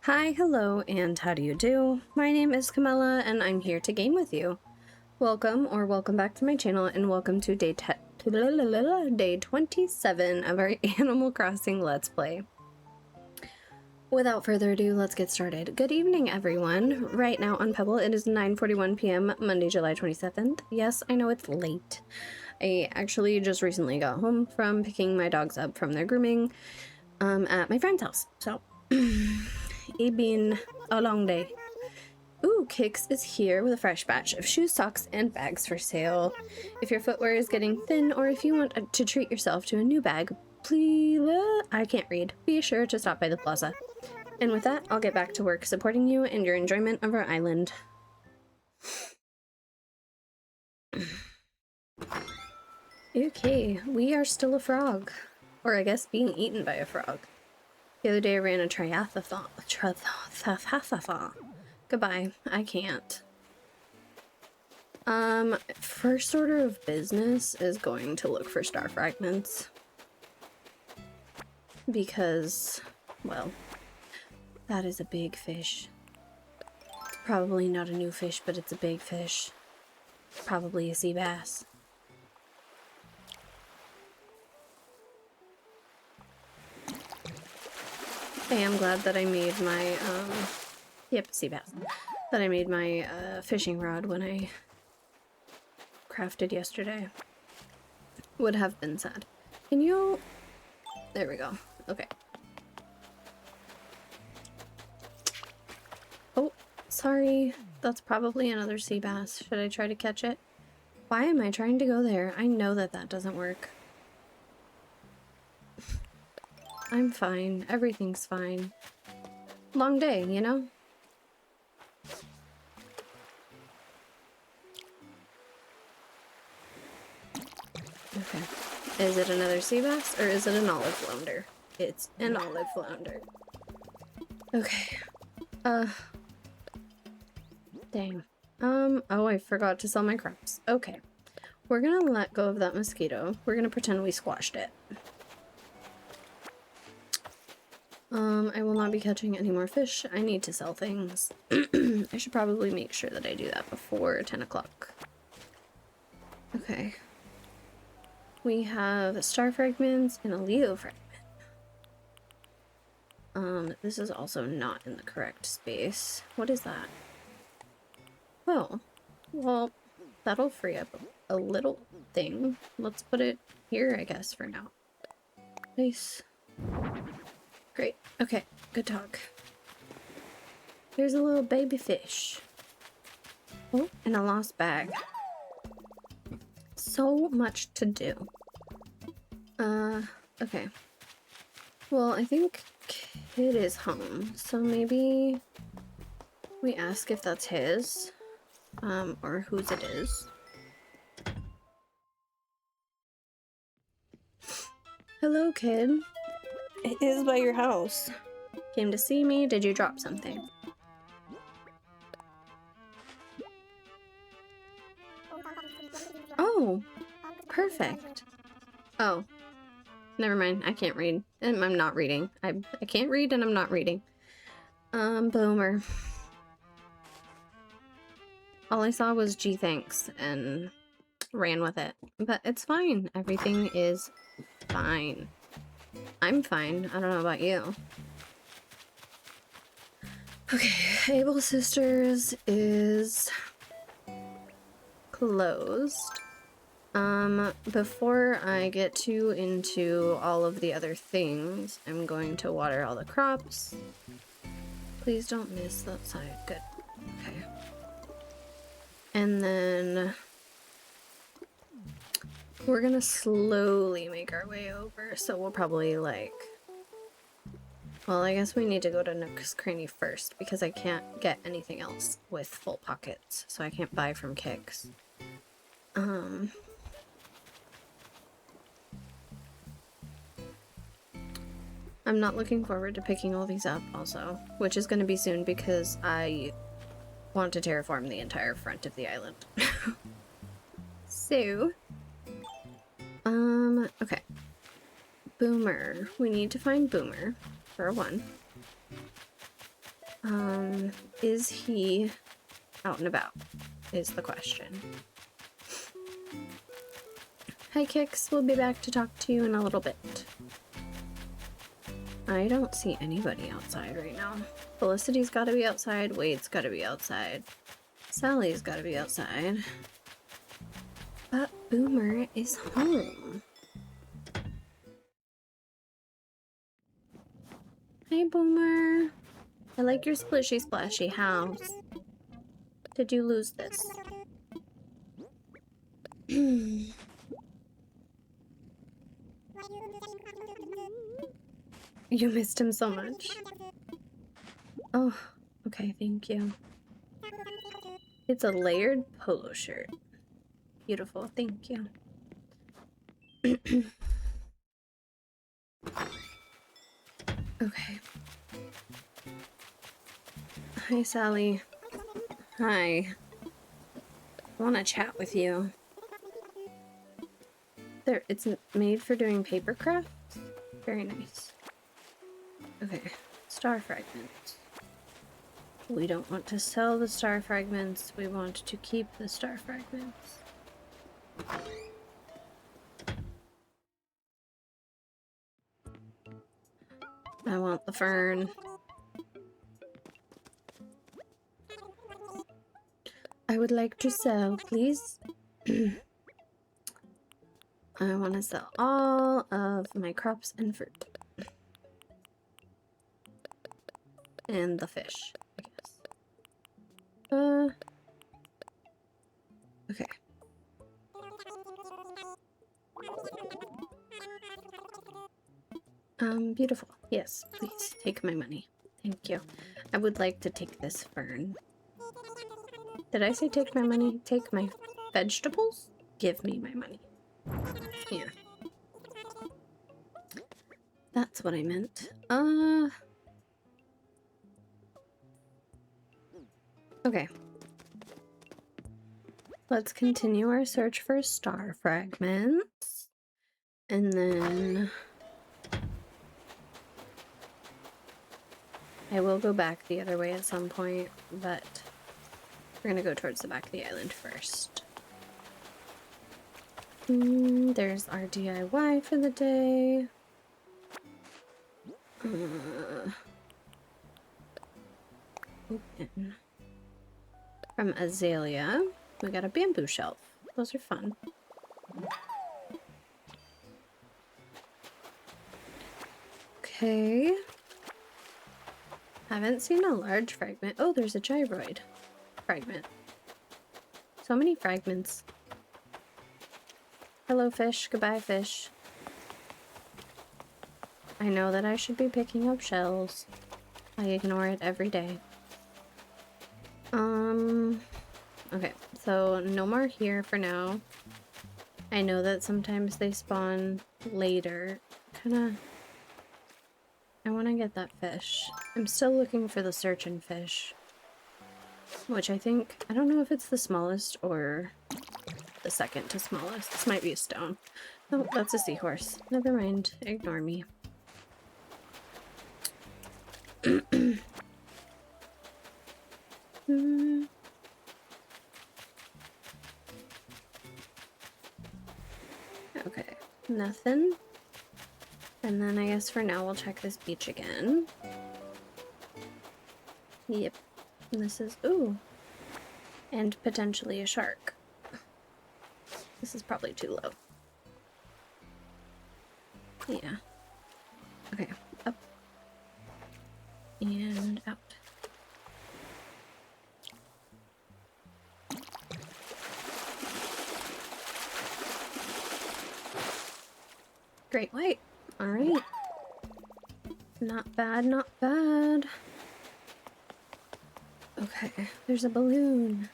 Hi, hello, and how do you do? My name is Camilla, and I'm here to game with you. Welcome back to my channel, and welcome to day 27 of our Animal Crossing Let's Play. Without further ado, let's get started. Good evening, everyone. Right now on Pebble, it is 9:41 p.m., Monday, July 27th. Yes, I know it's late. I actually just recently got home from picking my dogs up from their grooming at my friend's house, so it's been a long day. Ooh, Kix is here with a fresh batch of shoes, socks, and bags for sale. If your footwear is getting thin, or if you want to treat yourself to a new bag, please, I can't read. Be sure to stop by the plaza. And with that, I'll get back to work supporting you and your enjoyment of our island. Okay, we are still a frog. Or I guess being eaten by a frog. The other day I ran a triathlon. Goodbye, I can't. First order of business is going to look for star fragments. Because, well, that is a big fish. It's probably not a new fish, but it's a big fish. Probably a sea bass. I am glad that I made my, yep, sea bass. That I made my, fishing rod when I crafted yesterday. Would have been sad. Can you... There we go. Okay. Oh, sorry. That's probably another sea bass. Should I try to catch it? Why am I trying to go there? I know that that doesn't work. I'm fine. Everything's fine. Long day, you know? Okay. Is it another sea bass or is it an olive flounder? It's an olive flounder. Okay. Dang. Oh, I forgot to sell my crops. Okay. We're gonna let go of that mosquito. We're gonna pretend we squashed it. I will not be catching any more fish. I need to sell things. I should probably make sure that I do that before 10 o'clock. Okay. We have star fragments and a Leo fragment. This is also not in the correct space. What is that? Oh, well, that'll free up a little thing. Let's put it here, I guess, for now. Nice. Great. Okay, good talk. There's a little baby fish. Oh, and a lost bag. So much to do. Okay. Well, I think Kid is home, so maybe we ask if that's his, or whose it is. Hello, Kid. It is by your house. Came to see me? Did you drop something? Oh, perfect. Oh, never mind. I can't read. I'm not reading. I can't read and I'm not reading. Boomer. All I saw was gee thanks and ran with it. But it's fine. Everything is fine. I'm fine. I don't know about you. Okay, Able Sisters is closed. Before I get too into all of the other things, I'm going to water all the crops. Please don't miss that side. Good. Okay. And then we're gonna slowly make our way over, so we'll probably like... Well, I guess we need to go to Nook's Cranny first, because I can't get anything else with full pockets, so I can't buy from Kix. I'm not looking forward to picking all these up also, which is going to be soon because I want to terraform the entire front of the island. So, okay. Boomer. We need to find Boomer, for one. Is he out and about? Is the question. Hi, Kix. We'll be back to talk to you in a little bit. I don't see anybody outside right now. Felicity's gotta be outside. Wade's gotta be outside. Sally's gotta be outside. But Boomer is home. Hey, Boomer. I like your splishy splashy house. Did you lose this? You missed him so much. Oh, okay, thank you. It's a layered polo shirt. Beautiful, thank you. Okay. Hi, Sally. Hi. I want to chat with you. There, it's made for doing paper crafts. Very nice. Okay, star fragments. We don't want to sell the star fragments. We want to keep the star fragments. I want the fern. I would like to sell, please. I want to sell all of my crops and fruit. And the fish, I guess. Okay. Beautiful. Yes, please take my money. Thank you. I would like to take this fern. Did I say take my money? Take my vegetables? Give me my money. Here. That's what I meant. Okay. Let's continue our search for star fragments. And then I will go back the other way at some point, but we're gonna go towards the back of the island first. There's our DIY for the day. Open. From Azalea, we got a bamboo shelf. Those are fun. Okay. Haven't seen a large fragment. Oh, there's a gyroid fragment. So many fragments. Hello, fish. Goodbye, fish. I know that I should be picking up shells. I ignore it every day. Okay, so no more here for now. I know that sometimes they spawn later. I want to get that fish. I'm still looking for the surgeon fish. Which I think, I don't know if it's the smallest or the second to smallest. This might be a stone. Oh, that's a seahorse. Never mind, ignore me. Okay, nothing. And then I guess for now we'll check this beach again. Yep. And this is, ooh. And potentially a shark. This is probably too low. Yeah. Okay, up. And out. Great white. Alright. Not bad, not bad. Okay, there's a balloon.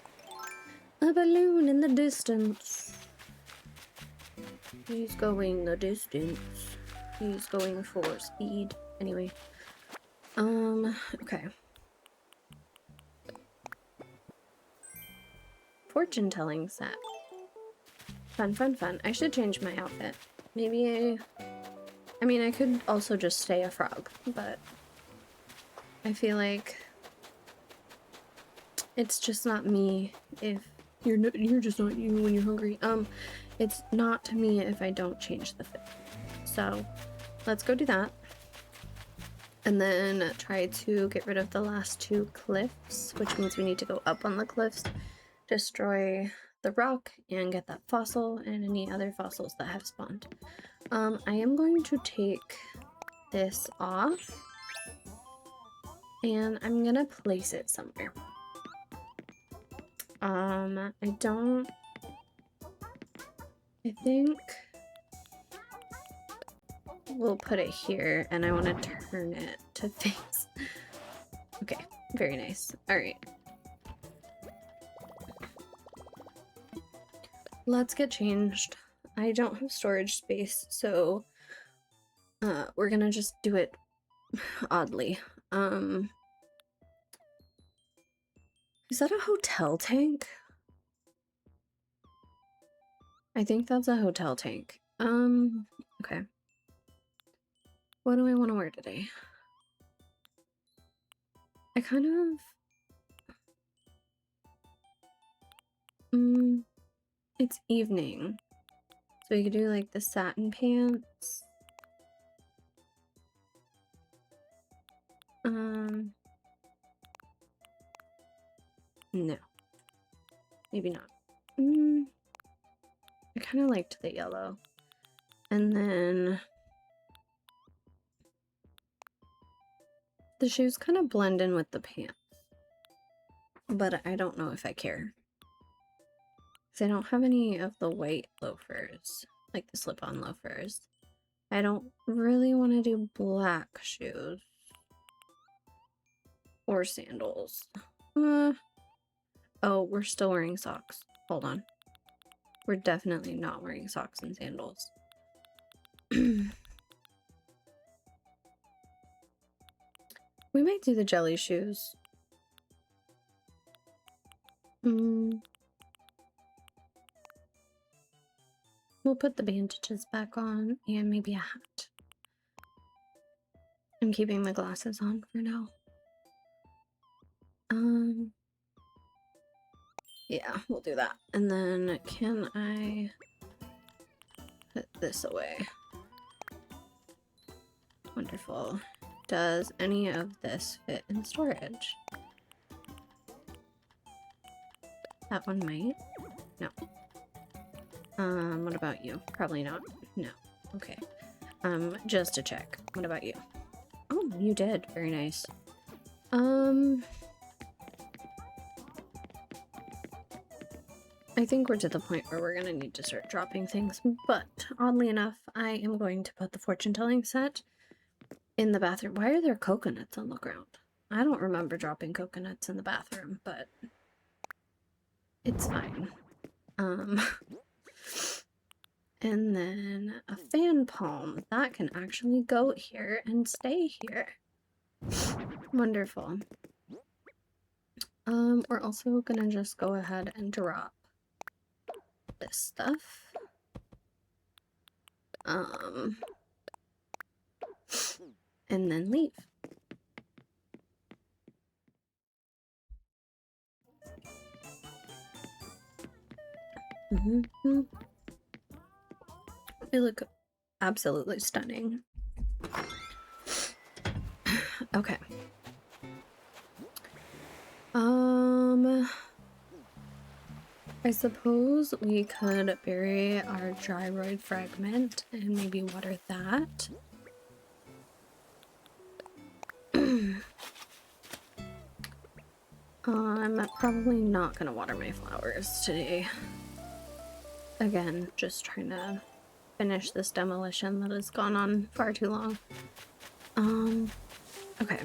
A balloon in the distance. He's going the distance. He's going for speed. Anyway. Okay. Fortune telling set. Fun, fun, fun. I should change my outfit. Maybe I mean, I could also just stay a frog, but I feel like It's just not me if you're just not you when you're hungry. It's not me if I don't change the fit. So let's go do that. And then try to get rid of the last 2 cliffs, which means we need to go up on the cliffs, destroy the rock, and get that fossil and any other fossils that have spawned. I am going to take this off, and I'm gonna place it somewhere. I think we'll put it here, and I want to turn it to face. Okay, very nice. All right. Let's get changed. I don't have storage space, so we're gonna just do it oddly. Is that a hotel tank? I think that's a hotel tank. Okay. What do I want to wear today? I kind of... it's evening. So we could do like the satin pants. No. Maybe not. I kind of liked the yellow. And then the shoes kind of blend in with the pants. But I don't know if I care. Because I don't have any of the white loafers, like the slip-on loafers. I don't really want to do black shoes. Or sandals. Oh, we're still wearing socks. Hold on. We're definitely not wearing socks and sandals. We might do the jelly shoes. We'll put the bandages back on and maybe a hat. I'm keeping the glasses on for now. Yeah, we'll do that. And then can I put this away? Wonderful. Does any of this fit in storage? That one might. No. What about you? Probably not. No. Okay. Just to check. What about you? Oh, you did. Very nice. I think we're to the point where we're gonna need to start dropping things, but oddly enough, I am going to put the fortune-telling set in the bathroom. Why are there coconuts on the ground? I don't remember dropping coconuts in the bathroom, but it's fine. And then a fan palm. That can actually go here and stay here. Wonderful. We're also gonna just go ahead and drop this stuff. And then leave. They look absolutely stunning. Okay. I suppose we could bury our gyroid fragment and maybe water that. I'm probably not gonna water my flowers today. Again, just trying to finish this demolition that has gone on far too long. Okay.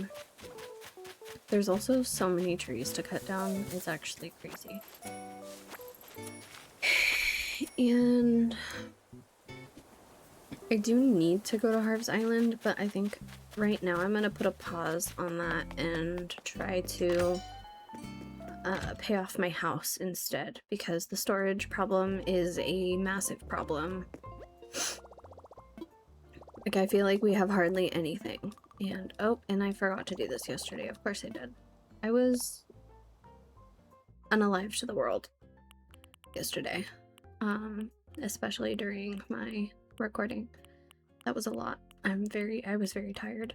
There's also so many trees to cut down, it's actually crazy. And I do need to go to Harv's Island, but I think right now I'm gonna put a pause on that and try to pay off my house instead, because the storage problem is a massive problem. Like, I feel like we have hardly anything. And, oh, and I forgot to do this yesterday. Of course I did. I was unalive to the world yesterday, especially during my recording. That was a lot. I was very tired.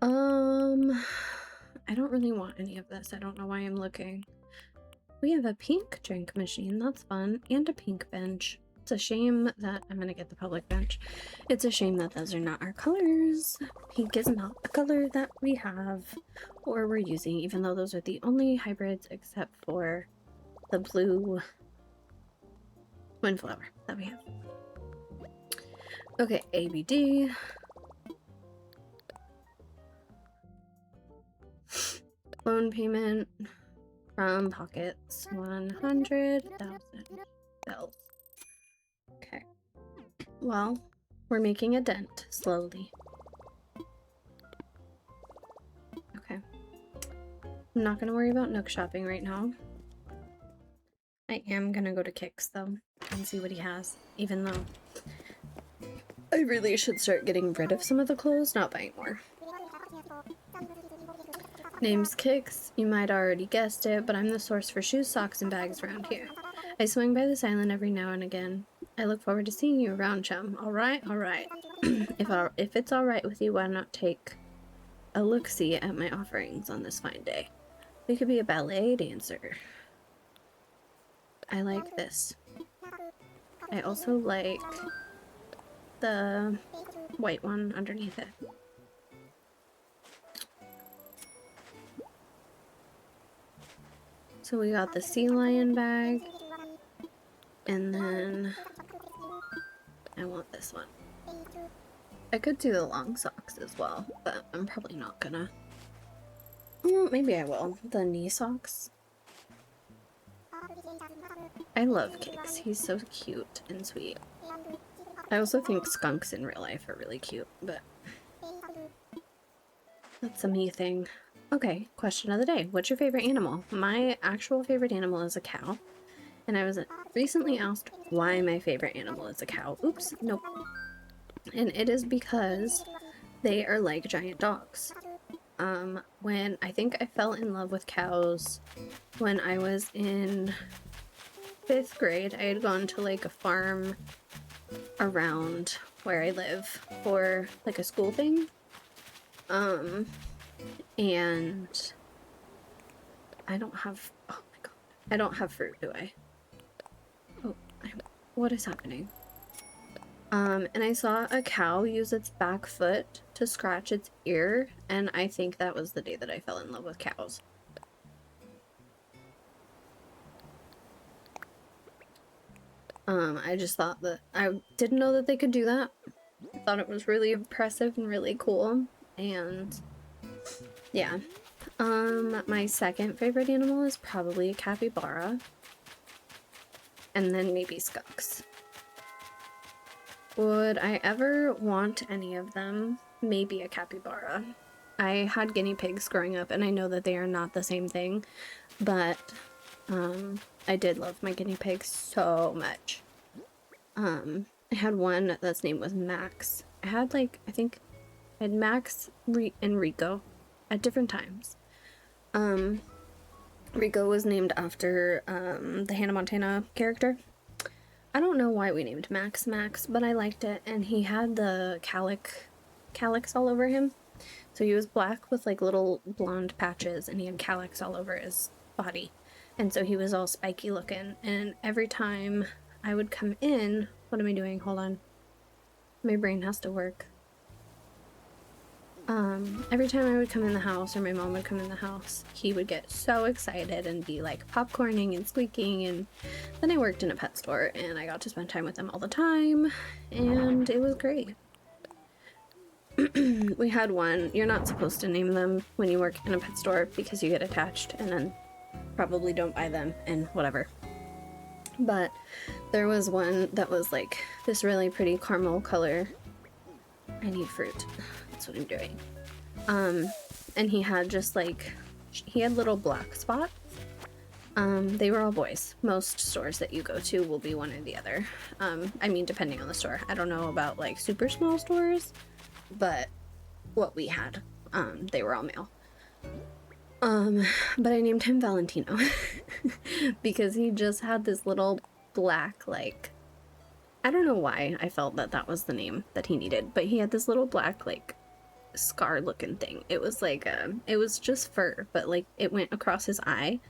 I don't really want any of this. I don't know why I'm looking. We have a pink drink machine. That's fun. And a pink bench. It's a shame that I'm gonna get the public bench. It's a shame that those are not our colors. Pink is not a color that we have or we're using, even though those are the only hybrids except for the blue windflower that we have. Okay, ABD. Loan payment from pockets, 100,000 bells. Okay. Well, we're making a dent slowly. Okay. I'm not gonna worry about Nook shopping right now. I am gonna go to Kix though and see what he has, even though I really should start getting rid of some of the clothes, not buying more. Name's Kix. You might already guessed it, but I'm the source for shoes, socks, and bags around here. I swing by this island every now and again. I look forward to seeing you around, chum. Alright? Alright. If it's alright with you, why not take a look-see at my offerings on this fine day? We could be a ballet dancer. I like this. I also like the white one underneath it. So we got the sea lion bag, and then I want this one. I could do the long socks as well, but I'm probably not gonna. Maybe I will. The knee socks. I love Kix. He's so cute and sweet. I also think skunks in real life are really cute, but that's a me thing. Okay, question of the day. What's your favorite animal? My actual favorite animal is a cow. And I was recently asked why my favorite animal is a cow. Oops, nope. And it is because they are like giant dogs. When I think I fell in love with cows when I was in 5th grade. I had gone to like a farm around where I live for like a school thing. And I don't have, oh my god, I don't have fruit, do I? Oh, what is happening? And I saw a cow use its back foot to scratch its ear, and I think that was the day that I fell in love with cows. I just thought that, I didn't know that they could do that. I thought it was really impressive and really cool, and yeah. My second favorite animal is probably a capybara. And then maybe skunks. Would I ever want any of them? Maybe a capybara. I had guinea pigs growing up, and I know that they are not the same thing, but I did love my guinea pigs so much. I had one that's name was Max. I had like, I think I had Max and Rico at different times. Rico was named after the Hannah Montana character. I don't know why we named Max, but I liked it, and he had the calyx all over him. So he was black with like little blonde patches, and he had calyx all over his body. And so he was all spiky looking, and every time I would come in, what am I doing? Hold on. My brain has to work. Every time I would come in the house, or my mom would come in the house, he would get so excited and be like popcorning and squeaking. And then I worked in a pet store, and I got to spend time with him all the time, and it was great. We had one. You're not supposed to name them when you work in a pet store because you get attached and then probably don't buy them and whatever. But there was one that was like this really pretty caramel color. I need fruit. That's what I'm doing. And he had just like, he had little black spots. They were all boys. Most stores that you go to will be one or the other. I mean, depending on the store. I don't know about like super small stores, but what we had, they were all male. But I named him Valentino because he just had this little black, like, I don't know why I felt that that was the name that he needed, but he had this little black, like, scar looking thing. It was like, it was just fur, but like it went across his eye,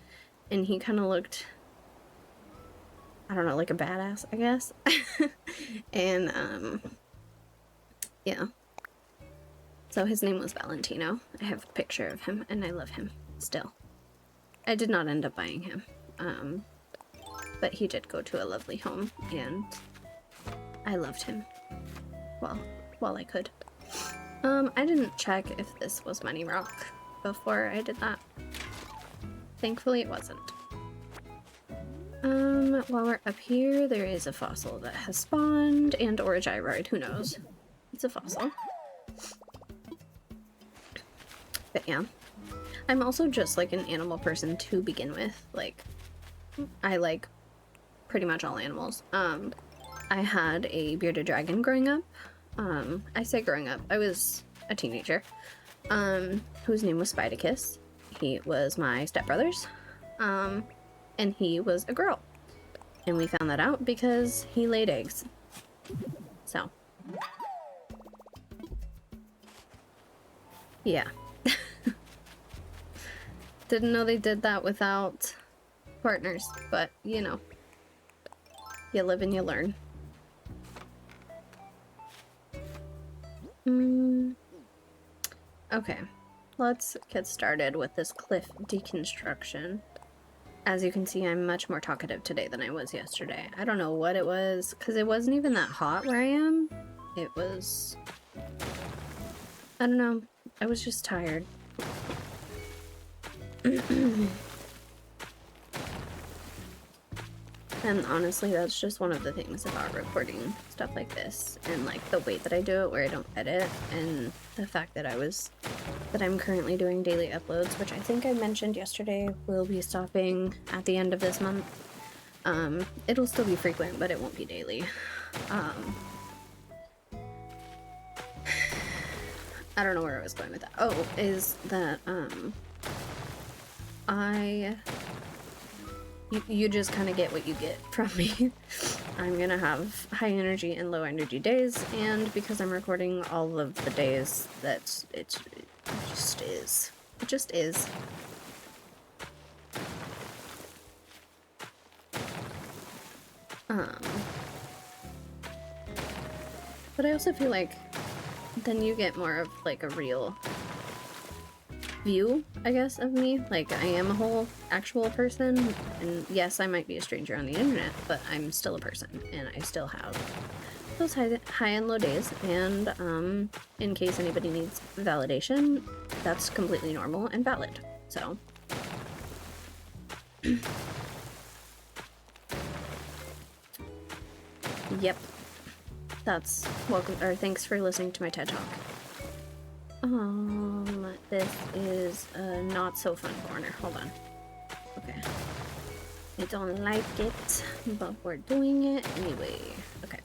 and he kind of looked, I don't know, like a badass, I guess. And, yeah. So his name was Valentino. I have a picture of him, and I love him still. I did not end up buying him, but he did go to a lovely home, and I loved him while I could. I didn't check if this was Money Rock before I did that. Thankfully it wasn't. While we're up here, there is a fossil that has spawned, and or a gyroid, who knows? It's a fossil. But yeah. I'm also just like an animal person to begin with. Like, I like pretty much all animals. I had a bearded dragon growing up. I say growing up, I was a teenager, whose name was Spidicus. He was my stepbrother's, and he was a girl. And we found that out because he laid eggs. So. Yeah. Didn't know they did that without partners, but you know. You live and you learn. Okay, let's get started with this cliff deconstruction. As you can see, I'm much more talkative today than I was yesterday. I don't know what it was, because it wasn't even that hot where I am. It was... I don't know. I was just tired. And honestly, that's just one of the things about recording stuff like this, and like the way that I do it, where I don't edit, and the fact that I'm currently doing daily uploads, which I think I mentioned yesterday will be stopping at the end of this month. It'll still be frequent, but it won't be daily. I don't know where I was going with that. Oh, is that you just kind of get what you get from me. I'm gonna have high energy and low energy days, and because I'm recording all of the days, it just is. It just is. But I also feel like then you get more of like a real view, I guess, of me. Like, I am a whole actual person, and yes, I might be a stranger on the internet, but I'm still a person, and I still have those high and low days, and in case anybody needs validation, that's completely normal and valid. So yep, that's welcome, or thanks for listening to my TED Talk. This is a not so fun corner. Hold on. Okay. I don't like it, but we're doing it anyway. Okay.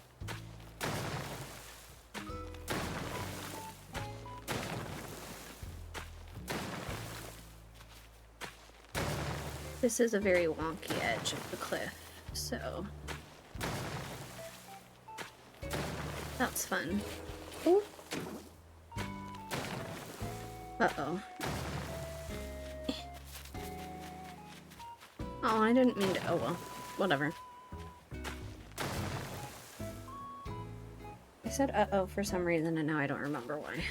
This is a very wonky edge of the cliff, so that's fun. Ooh. Uh-oh. Oh, I didn't mean to. Oh well. Whatever. I said uh-oh for some reason, and now I don't remember why.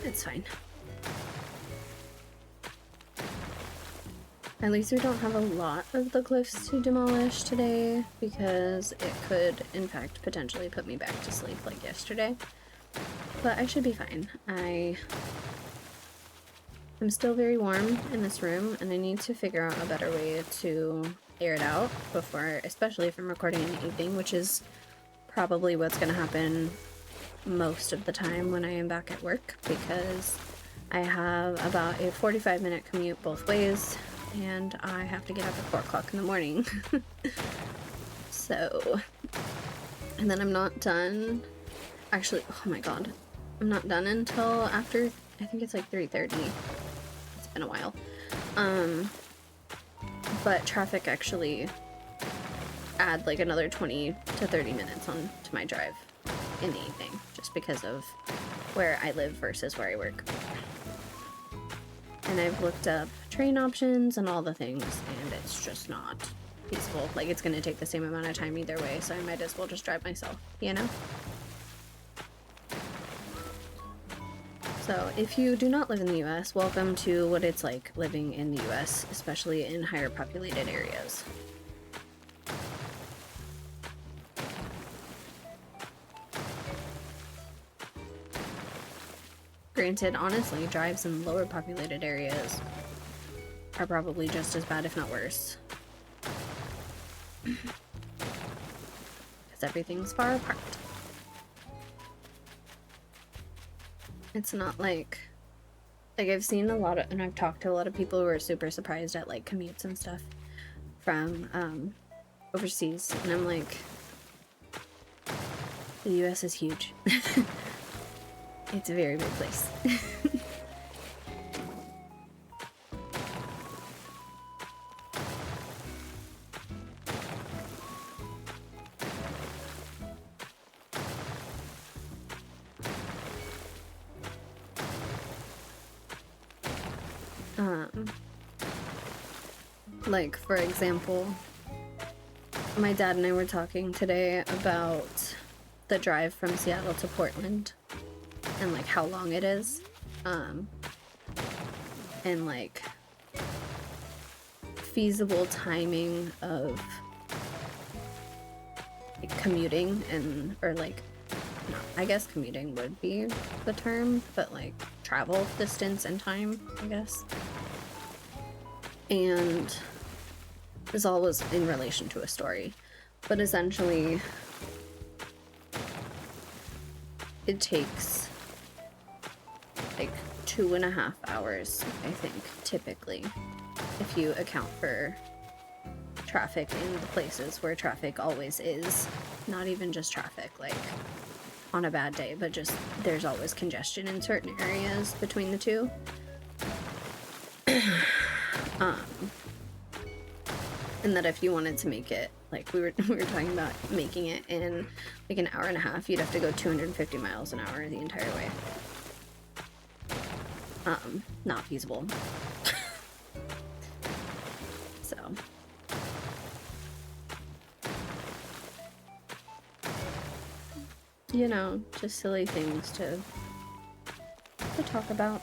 It's fine. At least we don't have a lot of the cliffs to demolish today, because it could, in fact, potentially put me back to sleep like yesterday. But I should be fine. I'm still very warm in this room, and I need to figure out a better way to air it out before, especially if I'm recording in the evening, which is probably what's going to happen most of the time when I am back at work, because I have about a 45-minute commute both ways, and I have to get up at 4 o'clock in the morning. So, and then I'm not done. Actually, oh my god. I'm not done until after, I think it's like 3:30. been a while. But traffic actually add like another 20 to 30 minutes on to my drive in the evening, just because of where I live versus where I work. And I've looked up train options and all the things, and it's just not feasible. Like, it's gonna take the same amount of time either way, so I might as well just drive myself, you know? So if you do not live in the US, welcome to what it's like living in the US, especially in higher populated areas. Granted, honestly, drives in lower populated areas are probably just as bad, if not worse. Because everything's far apart. It's not like I've seen a lot of, and I've talked to a lot of people who are super surprised at like commutes and stuff from overseas, and I'm like, the US is huge. It's a very big place. Like, for example, my dad and I were talking today about the drive from Seattle to Portland and like how long it is, and like feasible timing of like, commuting, and or like, no, I guess commuting would be the term, but like travel distance and time, I guess. And this all was in relation to a story, but essentially it takes like 2.5 hours, I think, typically, if you account for traffic in the places where traffic always is. Not even just traffic, like on a bad day, but just there's always congestion in certain areas between the two. And that if you wanted to make it, like we were talking about making it in like an hour and a half, you'd have to go 250 miles an hour the entire way. Not feasible. So. You know, just silly things to talk about.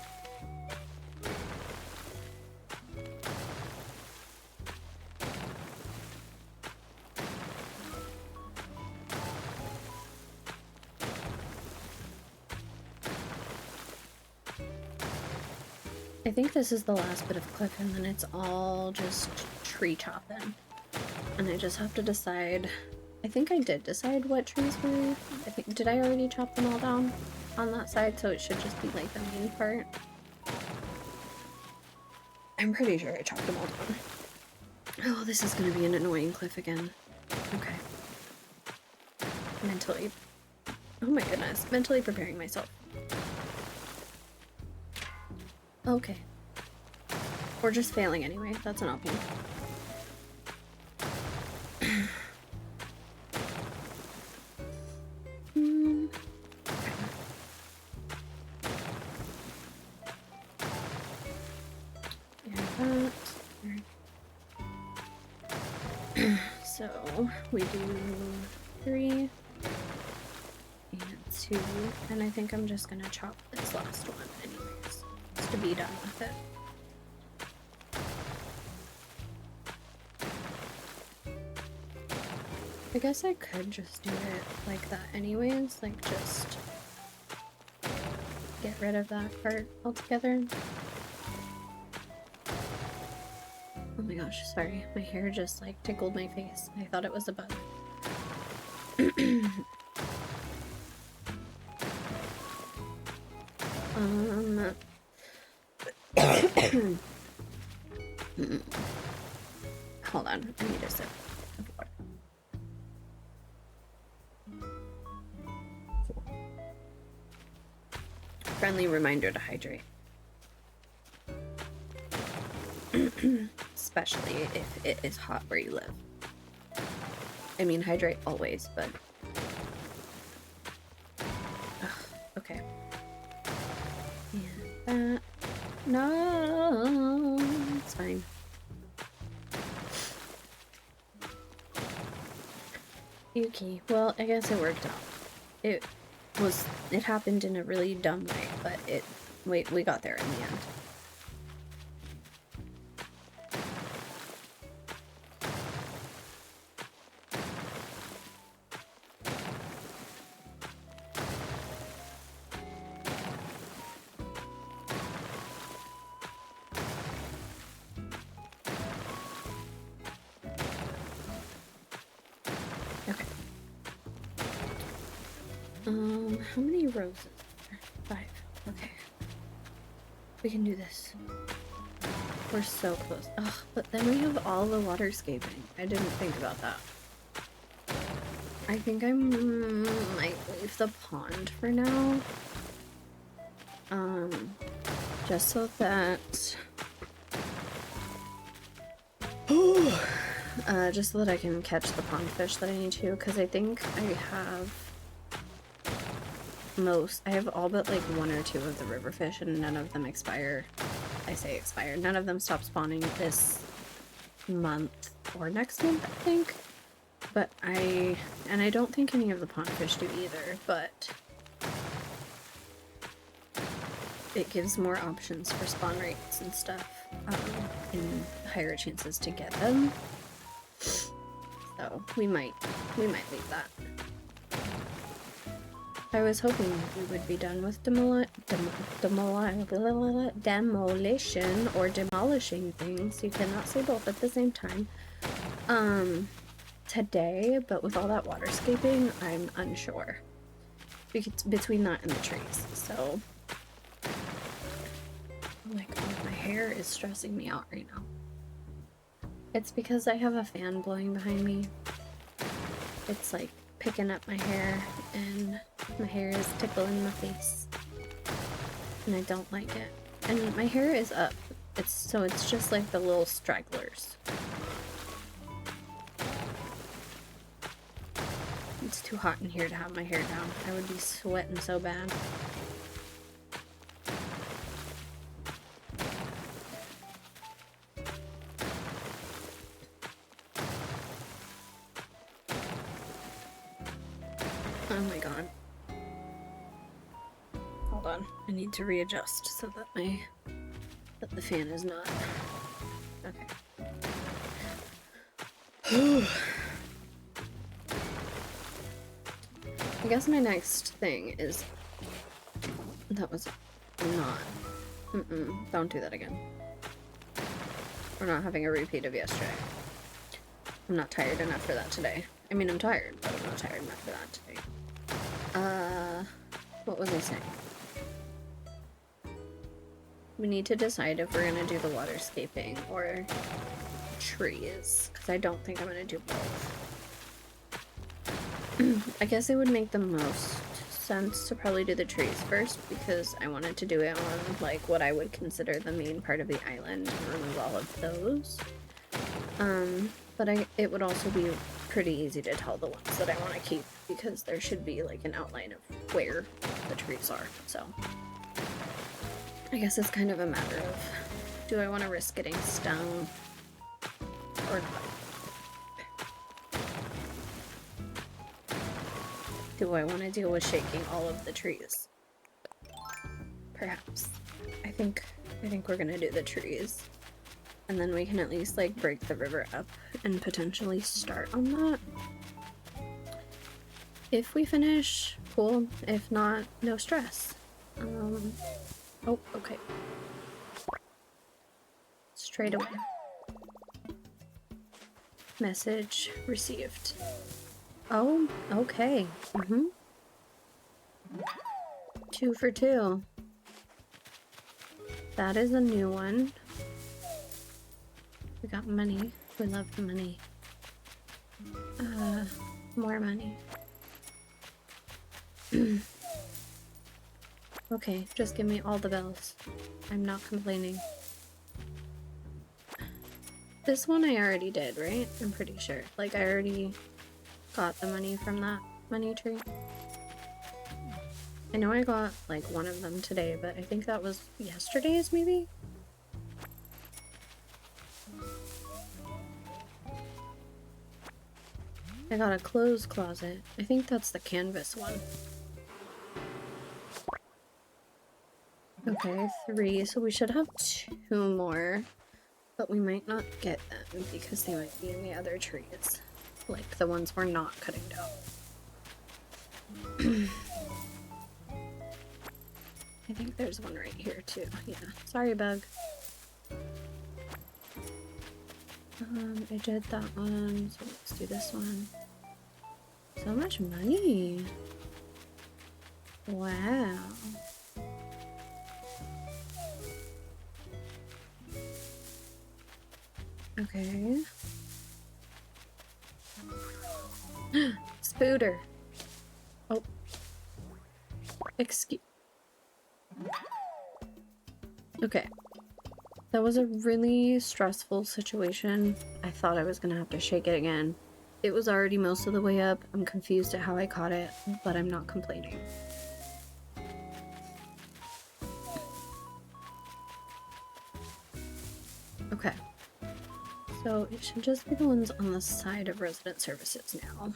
I think this is the last bit of cliff, and then it's all just tree chopping. And I just have to decide. I think I did decide what trees were. Did I already chop them all down on that side? So it should just be like the main part. I'm pretty sure I chopped them all down. Oh, this is gonna be an annoying cliff again. Okay. Mentally. Oh my goodness. Mentally preparing myself. Okay. Or just failing anyway. That's an option. So we do 3 and 2, and I think I'm just gonna chop this last one anyways, just to be done with it. I guess I could just do it like that anyways, like just get rid of that part altogether. Oh my gosh, sorry, my hair just like tickled my face. I thought it was a bug. Hold on, I need a sip of water. Friendly reminder to hydrate. especially if it is hot where you live. I mean, hydrate always, but... Ugh, okay. And that... No! It's fine. Yuki. Well, I guess it worked out. It happened in a really dumb way, but we got there in the end. How many rows is there? 5. Okay. We can do this. We're so close. Ugh, but then we have all the waterscaping. I didn't think about that. I think I might leave the pond for now. Just so that... just so that I can catch the pond fish that I need to, because I think I have... I have all but like 1 or 2 of the river fish, and none of them expire. I say expire. None of them stop spawning this month or next month, I think. But I don't think any of the pond fish do either, but it gives more options for spawn rates and stuff, and higher chances to get them. So we might leave that. I was hoping we would be done with demolition or demolishing things. You cannot say both at the same time. Today, but with all that waterscaping, I'm unsure. Between that and the trees, so... Oh my god, my hair is stressing me out right now. It's because I have a fan blowing behind me. It's like picking up my hair, and my hair is tickling my face, and I don't like it. And my hair is up, it's just like the little stragglers. It's too hot in here to have my hair down. I would be sweating so bad. Oh my god. Hold on. I need to readjust so that the fan is not... Okay. I guess my next thing is... That was not... Don't do that again. We're not having a repeat of yesterday. I'm not tired enough for that today. I mean, I'm tired, but I'm not tired enough for that today. What was I saying? We need to decide if we're gonna do the waterscaping or trees, because I don't think I'm gonna do both. I guess it would make the most sense to probably do the trees first, because I wanted to do it on, like, what I would consider the main part of the island and remove all of those. But it would also be pretty easy to tell the ones that I want to keep, because there should be like an outline of where the trees are. So I guess it's kind of a matter of, do I want to risk getting stung or not? Do I want to deal with shaking all of the trees? Perhaps. I think we're gonna do the trees. And then we can at least, like, break the river up and potentially start on that. If we finish, cool. If not, no stress. Oh, okay. Straight away. Message received. Oh, okay. 2 for 2. That is a new one. We got money. We love the money. More money. Okay, just give me all the bells. I'm not complaining. This one I already did, right? I'm pretty sure. Like, I already got the money from that money tree. I know I got, like, one of them today, but I think that was yesterday's, maybe? I got a clothes closet. I think that's the canvas one. Okay, 3. So we should have 2 more. But we might not get them because they might be in the other trees. Like the ones we're not cutting down. I think there's one right here too. Yeah. Sorry, bug. I did that one, so let's do this one. So much money. Wow. Okay. Spooter. Oh. Excuse. Okay. That was a really stressful situation. I thought I was gonna have to shake it again. It was already most of the way up. I'm confused at how I caught it, but I'm not complaining. Okay. So it should just be the ones on the side of resident services now.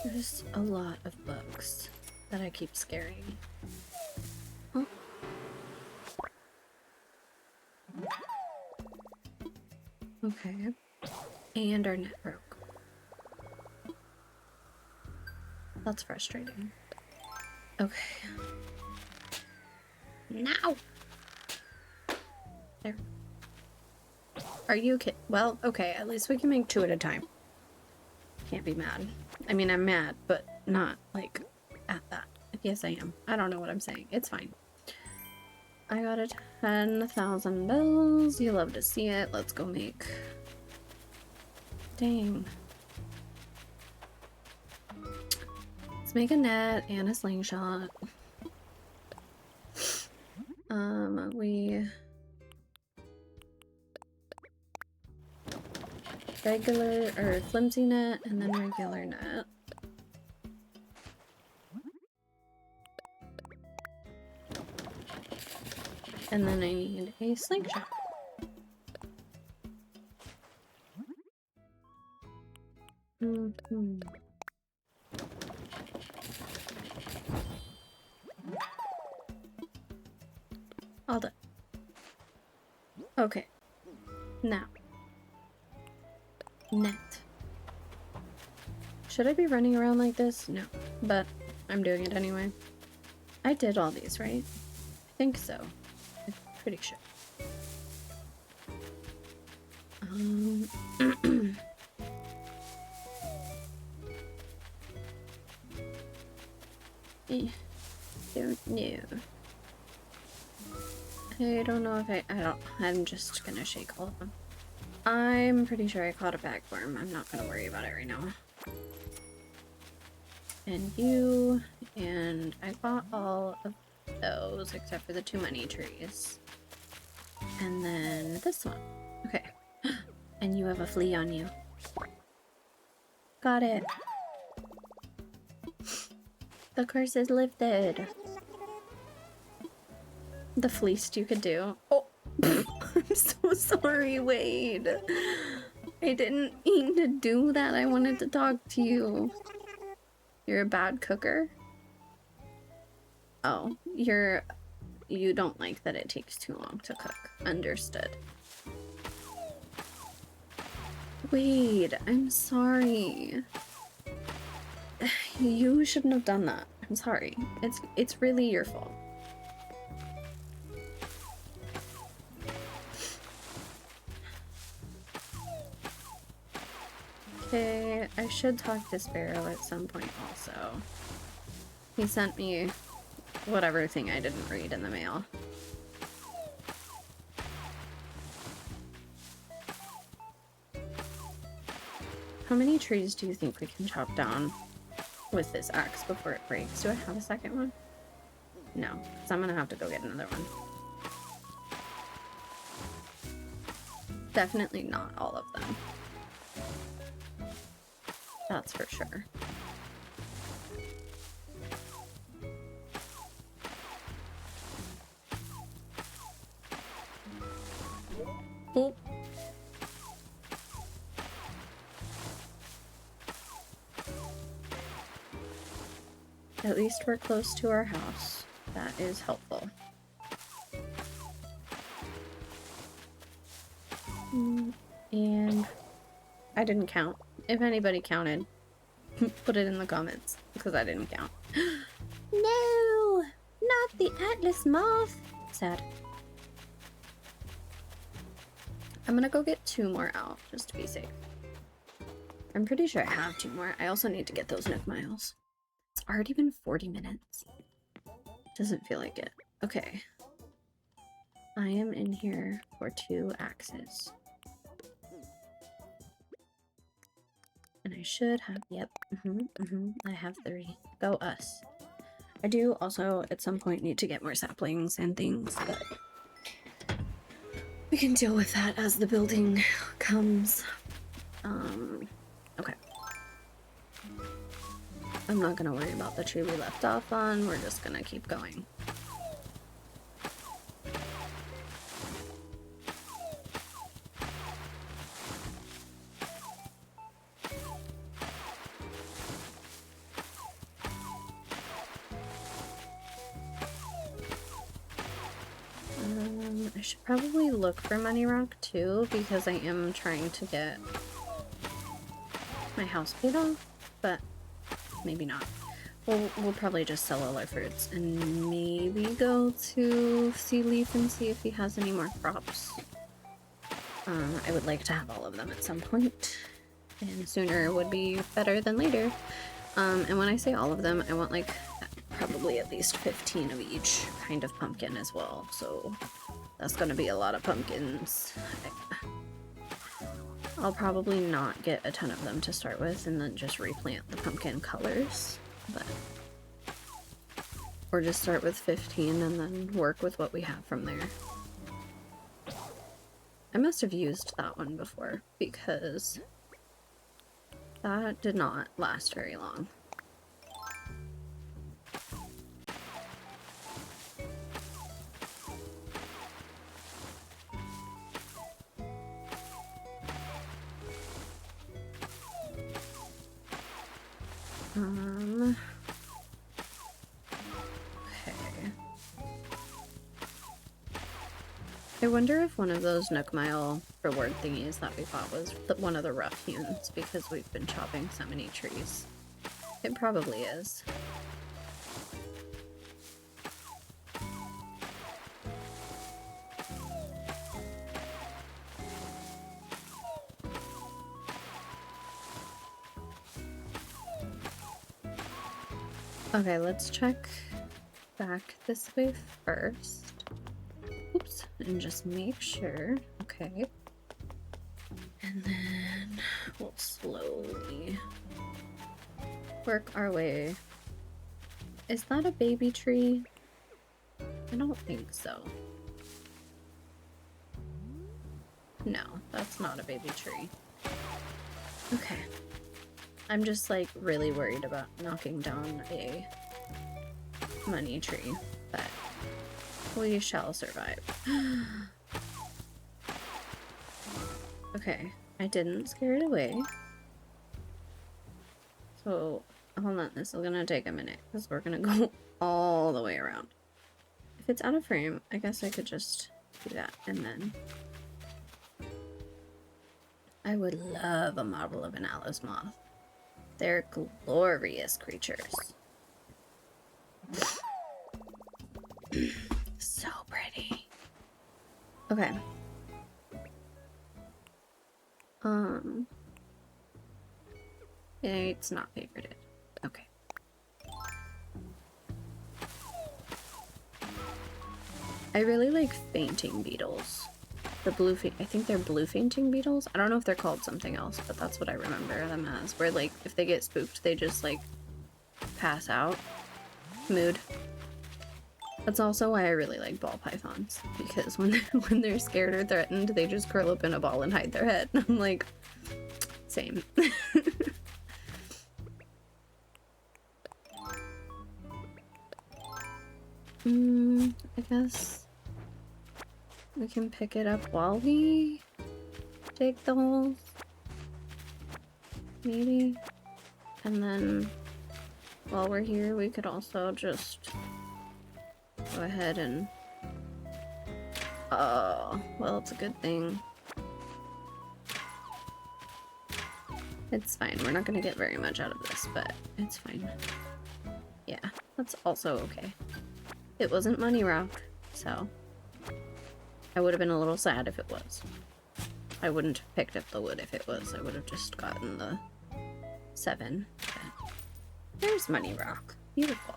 There's a lot of bugs that I keep scaring. Huh? Okay. And our net broke. That's frustrating. Okay. Now! There. Are you kidding? Well, okay, at least we can make 2 at a time. Can't be mad. I mean, I'm mad, but not, like, at that. Yes, I am. I don't know what I'm saying. It's fine. I got a 10,000 bells. You love to see it. Let's go make... Dang. Let's make a net and a slingshot. Regular, or flimsy net, and then regular net. And then I need a slingshot. All done. Okay. Now. Net. Should I be running around like this? No. But I'm doing it anyway. I did all these, right? I think so. I'm pretty sure. Don't know. I don't know if I'm just gonna shake all of them. I'm pretty sure I caught a bagworm. I'm not gonna worry about it right now. And you, and I got all of those except for the 2 money trees. And then this one. Okay. And you have a flea on you. Got it. The curse is lifted. The fleeced you could do. Oh, I'm so sorry, Wade. I didn't mean to do that. I wanted to talk to you. You're a bad cooker? Oh, you don't like that it takes too long to cook. Understood. Wade, I'm sorry. You shouldn't have done that. I'm sorry. It's really your fault. Okay, I should talk to Sparrow at some point also. He sent me whatever thing I didn't read in the mail. How many trees do you think we can chop down with this axe before it breaks? Do I have a second one? No, because I'm gonna have to go get another one. Definitely not all of them. That's for sure. Oh. At least we're close to our house. That is helpful. And I didn't count. If anybody counted, put it in the comments, because I didn't count. No! Not the Atlas moth! Sad. I'm gonna go get 2 more out, just to be safe. I'm pretty sure I have 2 more. I also need to get those Nook Miles. It's already been 40 minutes. Doesn't feel like it. Okay. I am in here for 2 axes. And I should have, yep, I have 3. Go us. I do also at some point need to get more saplings and things, but we can deal with that as the building comes. Okay. I'm not gonna worry about the tree we left off on, we're just gonna keep going. I should probably look for money rock too, because I am trying to get my house paid off, but maybe not. We'll probably just sell all our fruits and maybe go to Sea Leaf and see if he has any more crops. I would like to have all of them at some point, and sooner would be better than later. And when I say all of them, I want like probably at least 15 of each kind of pumpkin as well, so that's gonna be a lot of pumpkins. I'll probably not get a ton of them to start with and then just replant the pumpkin colors, but or just start with 15 and then work with what we have from there. I must have used that one before because that did not last very long. Okay. I wonder if one of those Nook Mile reward thingies that we got was one of the rough hews because we've been chopping so many trees. It probably is. Okay, let's check back this way first. Oops, and just make sure. Okay. And then we'll slowly work our way. Is that a baby tree? I don't think so. No, that's not a baby tree. Okay. I'm just like really worried about knocking down a money tree, but we shall survive. Okay, I didn't scare it away. So, hold on, this is gonna take a minute because we're gonna go all the way around. If it's out of frame, I guess I could just do that and then... I would love a model of an Atlas moth. They're glorious creatures. So pretty. Okay. It's not favorited. Okay. I really like fainting beetles. The blue, I think they're blue fainting beetles. I don't know if they're called something else, but that's what I remember them as. Where like, if they get spooked, they just like pass out. Mood. That's also why I really like ball pythons, because when they're scared or threatened, they just curl up in a ball and hide their head. I'm like, same. I guess we can pick it up while we dig the holes. Maybe. And then while we're here, we could also just go ahead and... Oh, well, it's a good thing. It's fine. We're not going to get very much out of this, but it's fine. Yeah, that's also okay. It wasn't money rock, so I would have been a little sad if it was. I wouldn't have picked up the wood if it was. I would have just gotten the 7. But there's money rock. Beautiful.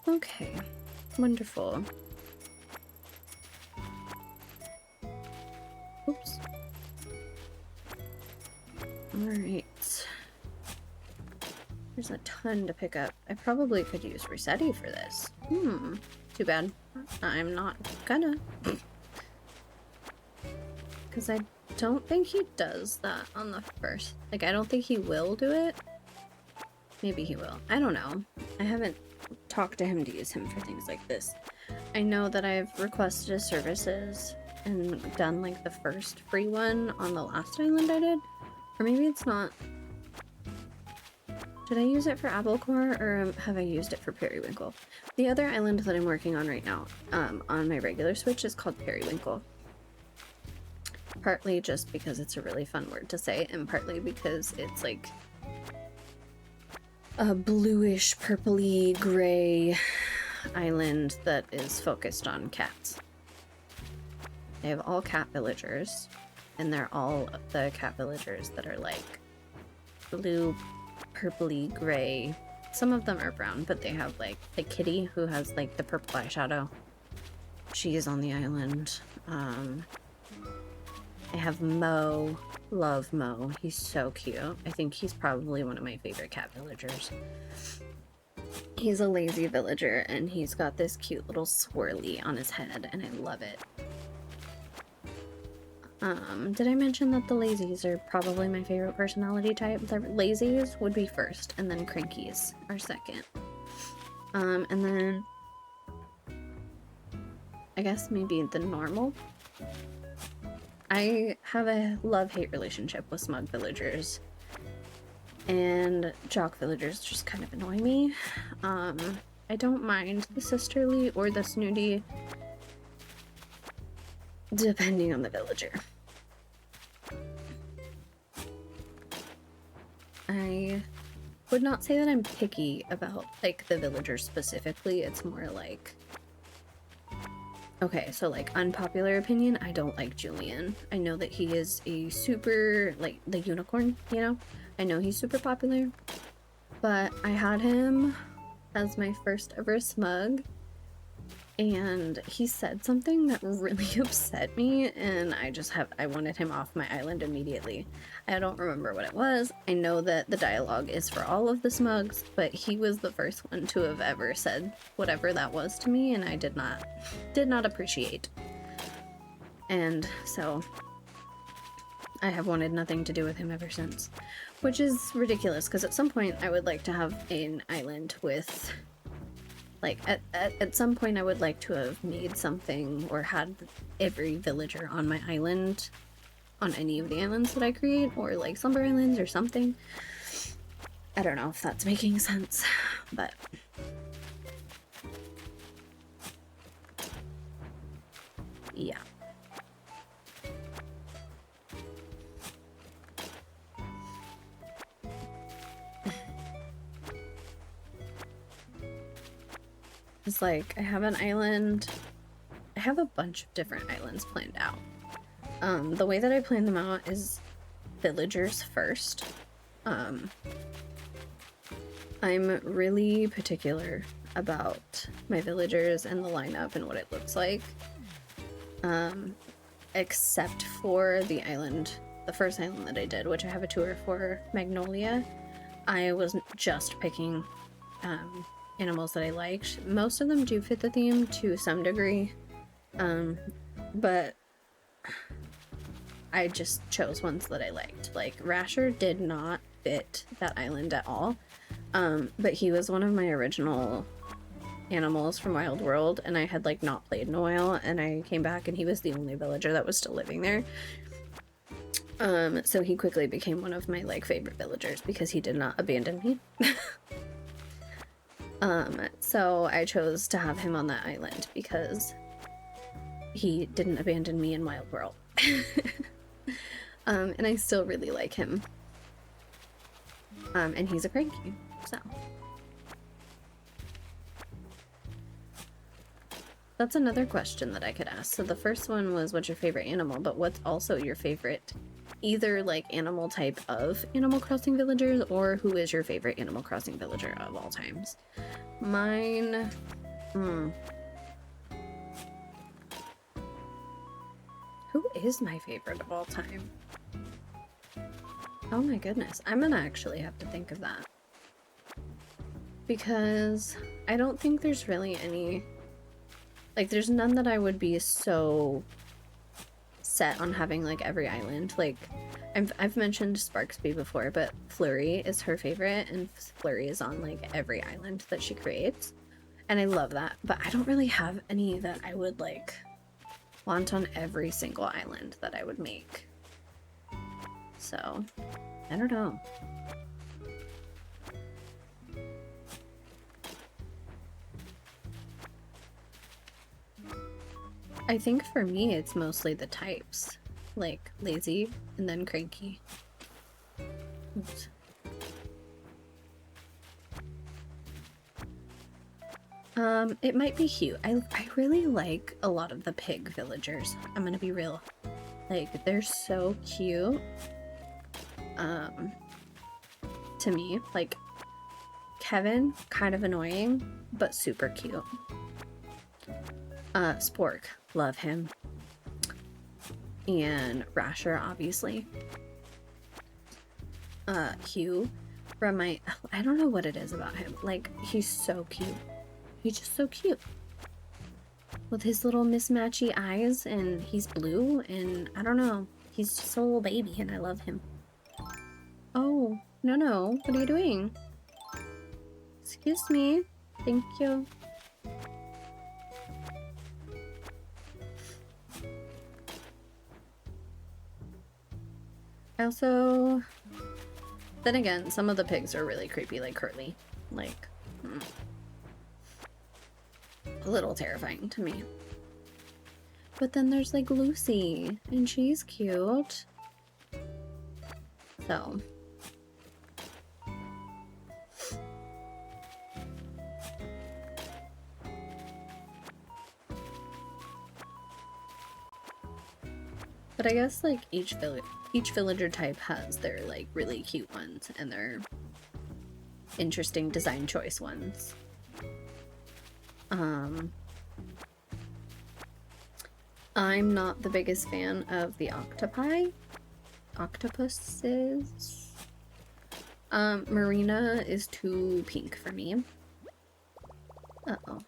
Okay, wonderful. Oops. Alright. There's a ton to pick up. I probably could use Rossetti for this. Too bad. I'm not gonna. Because I don't think he does that on the first. Like, I don't think he will do it. Maybe he will. I don't know. I haven't talked to him to use him for things like this. I know that I've requested his services and done like the first free one on the last island I did. Or maybe it's not. Did I use it for Applecore or have I used it for Periwinkle? The other island that I'm working on right now on my regular Switch is called Periwinkle. Partly just because it's a really fun word to say, and partly because it's like a bluish, purpley, gray island that is focused on cats. They have all cat villagers, and they're all the cat villagers that are like blue, purpley, gray. Some of them are brown, but they have like the kitty who has like the purple eyeshadow. She is on the island. I have Mo. Love Mo. He's so cute. I think he's probably one of my favorite cat villagers. He's a lazy villager, and he's got this cute little swirly on his head, and I love it. Did I mention that the lazies are probably my favorite personality type? The lazies would be first, and then crankies are second. And then I guess maybe the normal. I have a love-hate relationship with smug villagers, and jock villagers just kind of annoy me. I don't mind the sisterly or the snooty, depending on the villager. I would not say that I'm picky about like the villagers specifically. It's more like, okay, so like unpopular opinion, I don't like Julian. I know that he is a super, like the unicorn, you know? I know he's super popular, but I had him as my first ever smug, and he said something that really upset me, and I wanted him off my island immediately. I don't remember what it was. I know that the dialogue is for all of the smugs, but he was the first one to have ever said whatever that was to me, and I did not appreciate. And so I have wanted nothing to do with him ever since, which is ridiculous, because at some point I would like to have an island with, like, at some point I would like to have made something or had every villager on my island, on any of the islands that I create, or like Slumber Islands or something. I don't know if that's making sense, but yeah. It's like, I have an island, I have a bunch of different islands planned out. The way that I plan them out is villagers first. I'm really particular about my villagers and the lineup and what it looks like. Except for the island the first island that I did, which I have a tour for, Magnolia, I was just picking animals that I liked. Most of them do fit the theme to some degree, but I just chose ones that I liked. Like, Rasher did not fit that island at all, but he was one of my original animals from Wild World, and I had like not played in a while, and I came back and he was the only villager that was still living there. So he quickly became one of my like favorite villagers because he did not abandon me. So I chose to have him on that island because he didn't abandon me in Wild World. And I still really like him. And he's a cranky, so. That's another question that I could ask. So the first one was, what's your favorite animal? But what's also your favorite, either like animal type of Animal Crossing villagers, or who is your favorite Animal Crossing villager of all times? Mine, who is my favorite of all time? Oh my goodness, I'm gonna actually have to think of that. Because I don't think there's really any, like, there's none that I would be so set on having like every island. Like, I've mentioned Sparksby before, but Flurry is her favorite, and Flurry is on like every island that she creates, and I love that. But I don't really have any that I would like want on every single island that I would make. So, I don't know. I think for me, it's mostly the types, like lazy and then cranky. Oops. It might be Hugh. I really like a lot of the pig villagers. I'm gonna be real. Like, they're so cute. To me, like, Kevin, kind of annoying, but super cute. Spork, love him. And Rasher, obviously. Hugh, from my, I don't know what it is about him. Like, he's so cute. He's just so cute. With his little mismatchy eyes, and he's blue, and I don't know. He's just a little baby, and I love him. Oh, no. What are you doing? Excuse me. Thank you. I also... Then again, some of the pigs are really creepy, like Curly. Like, a little terrifying to me. But then there's like Lucy, and she's cute. So... But I guess like each villager type has their like really cute ones and their interesting design choice ones. I'm not the biggest fan of the octopuses. Marina is too pink for me. Uh-oh.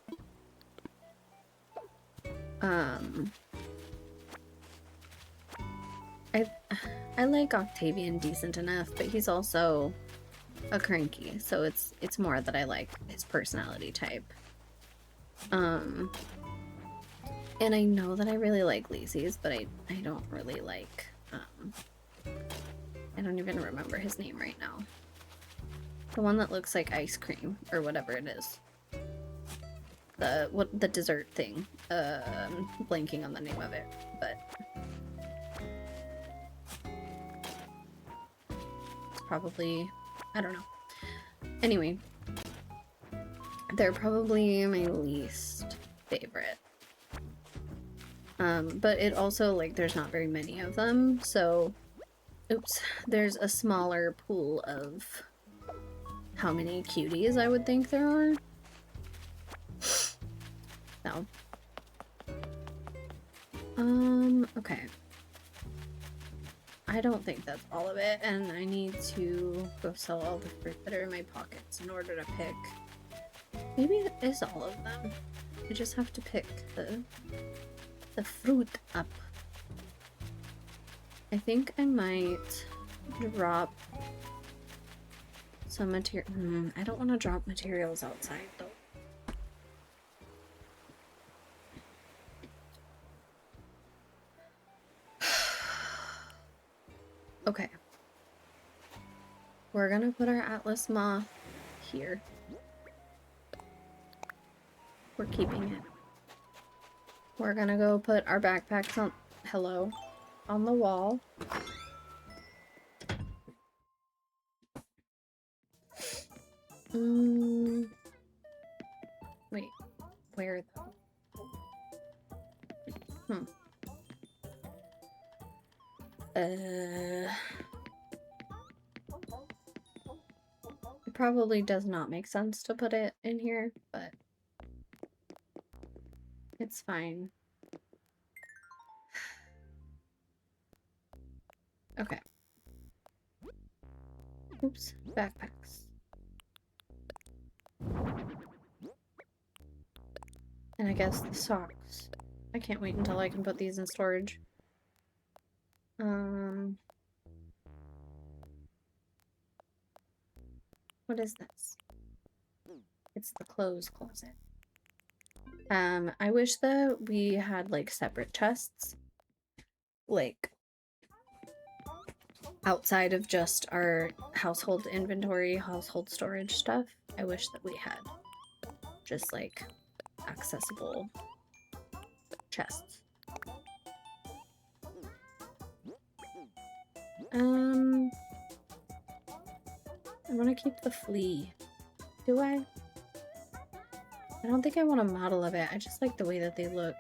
I like Octavian decent enough, but he's also a cranky, so it's more that I like his personality type. And I know that I really like Lazy's, but I don't really like, I don't even remember his name right now. The one that looks like ice cream, or whatever it is. The dessert thing. Blanking on the name of it, but... Probably, I don't know. Anyway, they're probably my least favorite. But it also, like, there's not very many of them, so, oops, there's a smaller pool of how many cuties I would think there are. So, okay. I don't think that's all of it, and I need to go sell all the fruit that are in my pockets in order to pick. Maybe it is all of them. I just have to pick the fruit up. I think I might drop some material. I don't want to drop materials outside though. Okay. We're gonna put our Atlas moth here. We're keeping it. We're gonna go put our backpacks on, on the wall. Wait, where though? It probably does not make sense to put it in here, but it's fine. Okay. Oops, backpacks. And I guess the socks. I can't wait until I can put these in storage. What is this? It's the clothes closet. I wish that we had like separate chests. Like outside of just our household inventory, household storage stuff. I wish that we had just like accessible chests. I want to keep the flea. Do I? I don't think I want a model of it. I just like the way that they look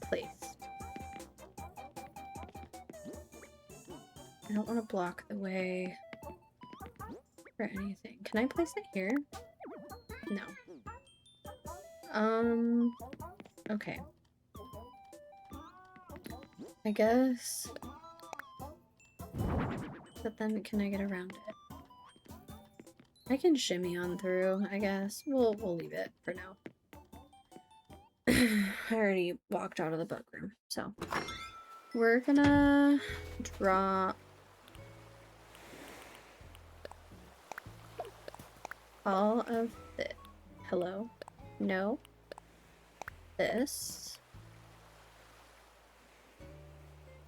placed. I don't want to block the way for anything. Can I place it here? No. Okay. I guess. But then can I get around it? I can shimmy on through, I guess. We'll leave it for now. I already walked out of the book room, so we're gonna drop all of the no, this.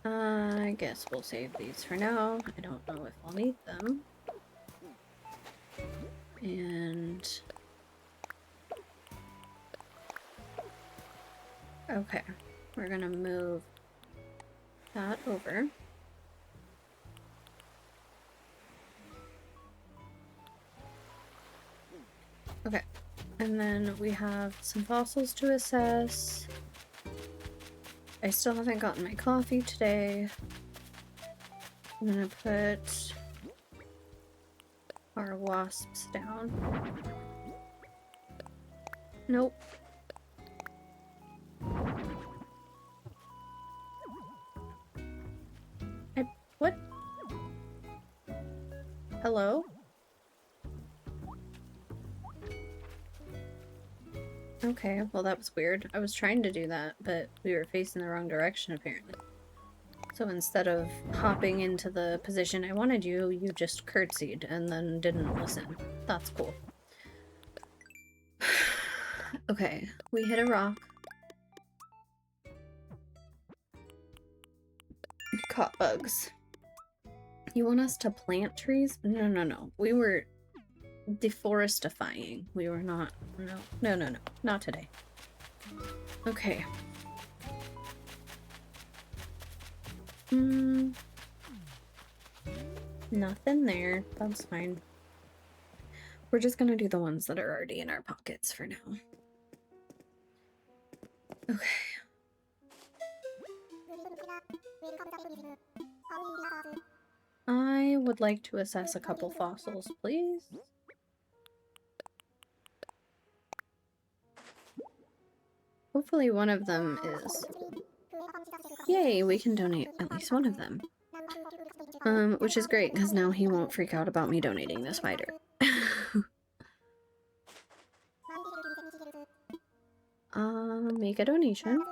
I guess we'll save these for now. I don't know if I'll need them. And okay, we're gonna move that over. Okay, and then we have some fossils to assess. I still haven't gotten my coffee today. I'm gonna put our wasps down. Nope. What? Hello? Okay, well that was weird. I was trying to do that, but we were facing the wrong direction apparently. So instead of hopping into the position I wanted you, you just curtsied and then didn't listen. That's cool. Okay, we hit a rock. Caught bugs. You want us to plant trees? No. We were deforestifying. We were not. No. Not today. Okay. Nothing there. That's fine. We're just gonna do the ones that are already in our pockets for now. Okay. I would like to assess a couple fossils, please. Hopefully one of them is Yay, we can donate at least one of them. Which is great, because now he won't freak out about me donating the spider. Make a donation.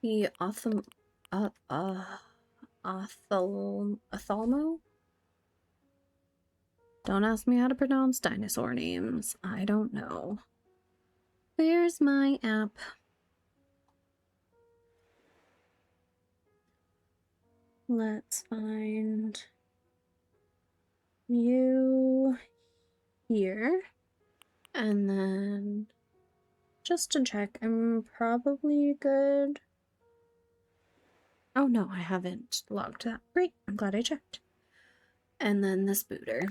The Ophthalmo? Don't ask me how to pronounce dinosaur names. I don't know. Where's my app? Let's find you here. And then just to check, I'm probably good. Oh no, I haven't logged that. Great, I'm glad I checked. And then this booter.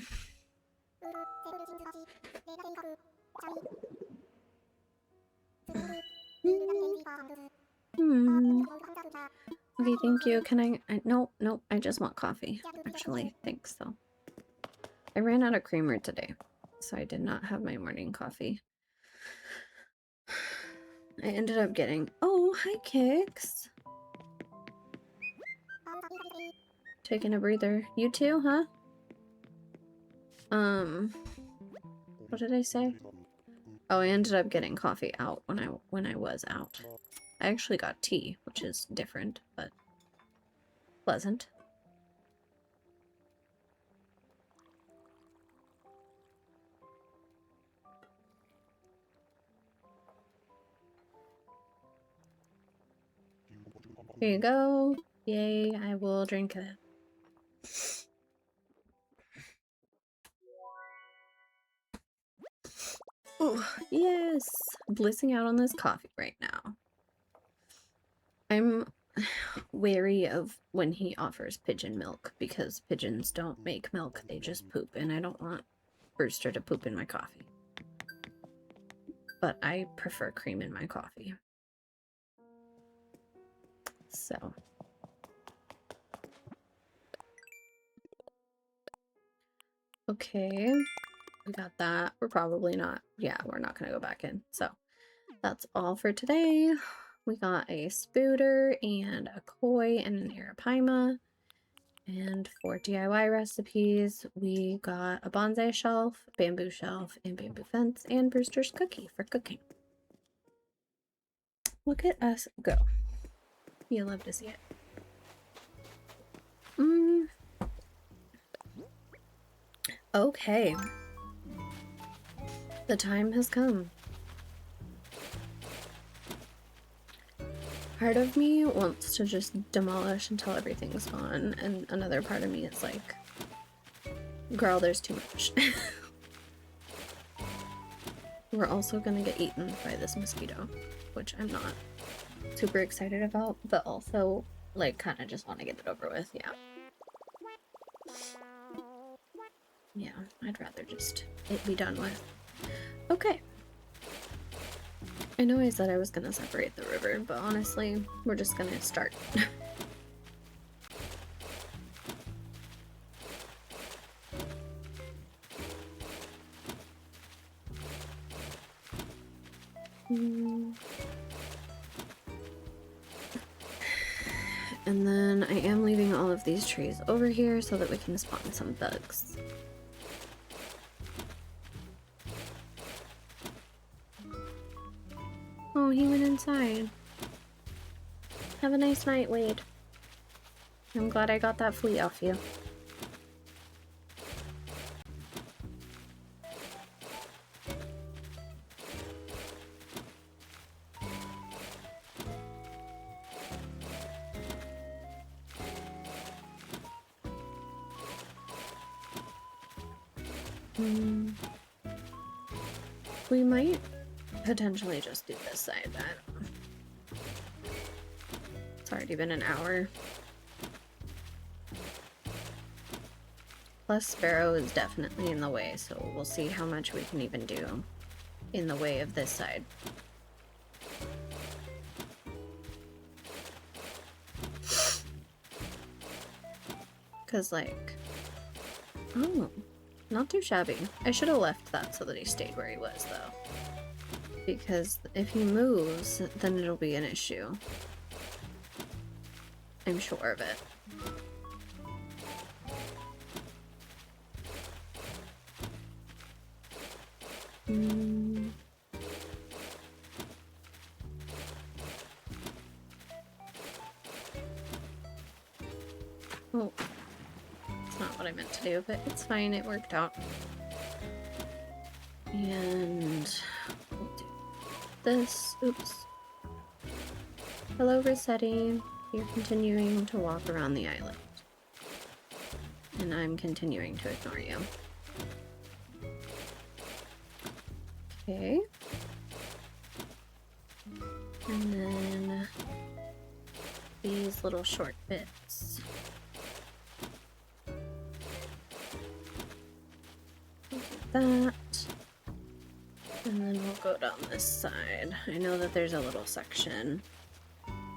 Okay, thank you. Can I nope, I just want coffee. Actually, thanks though. I ran out of creamer today, so I did not have my morning coffee. I ended up getting, oh, hi Kix. Taking a breather. You too, huh? What did I say? Oh, I ended up getting coffee out when I was out. I actually got tea, which is different, but pleasant. Here you go. Yay, I will drink it. Oh, yes! Blissing out on this coffee right now. I'm wary of when he offers pigeon milk, because pigeons don't make milk, they just poop, and I don't want Brewster to poop in my coffee. But I prefer cream in my coffee. So. Okay, we got that. We're probably not, yeah, we're not gonna go back in. So that's all for today. We got a spooter and a koi and an arapaima. And for DIY recipes, we got a bonsai shelf, bamboo shelf, and bamboo fence, and Brewster's cookie for cooking. Look at us go. You love to see it. Okay. The time has come. Part of me wants to just demolish until everything's gone, and another part of me is like, girl, there's too much. We're also gonna get eaten by this mosquito, which I'm not super excited about, but also, like, kind of just want to get it over with, yeah. Yeah, I'd rather just it be done with. Okay. I know I said I was gonna separate the river, but honestly, we're just gonna start. And then I am leaving all of these trees over here so that we can spawn some bugs. Oh, he went inside. Have a nice night, Wade. I'm glad I got that flea off you. We might potentially just do this side. I don't know. It's already been an hour. Plus, Sparrow is definitely in the way, so we'll see how much we can even do in the way of this side. Because, like, oh, not too shabby. I should have left that so that he stayed where he was, though. because if he moves, then it'll be an issue. I'm sure of it. Oh, it's not what I meant to do, but it's fine, it worked out. And we'll do this. Oops. Hello, Rossetti. You're continuing to walk around the island. And I'm continuing to ignore you. Okay. And then these little short bits. Like that. And then we'll go down this side. I know that there's a little section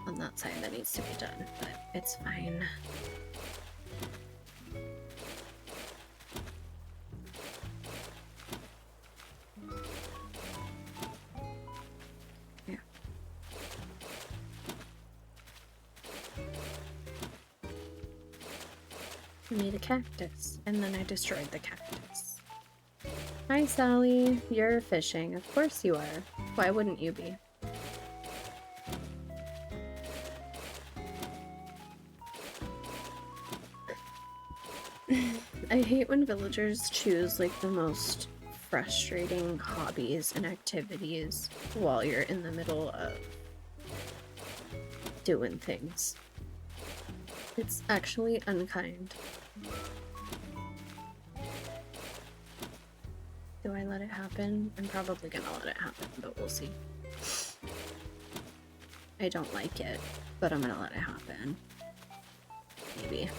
on that side that needs to be done, but it's fine. Yeah. I made a cactus, and then I destroyed the cactus. Hi, Sally. You're fishing. Of course you are. Why wouldn't you be? I hate when villagers choose like the most frustrating hobbies and activities while you're in the middle of doing things. It's actually unkind. Do I let it happen? I'm probably gonna let it happen, but we'll see. I don't like it, but I'm gonna let it happen. Maybe.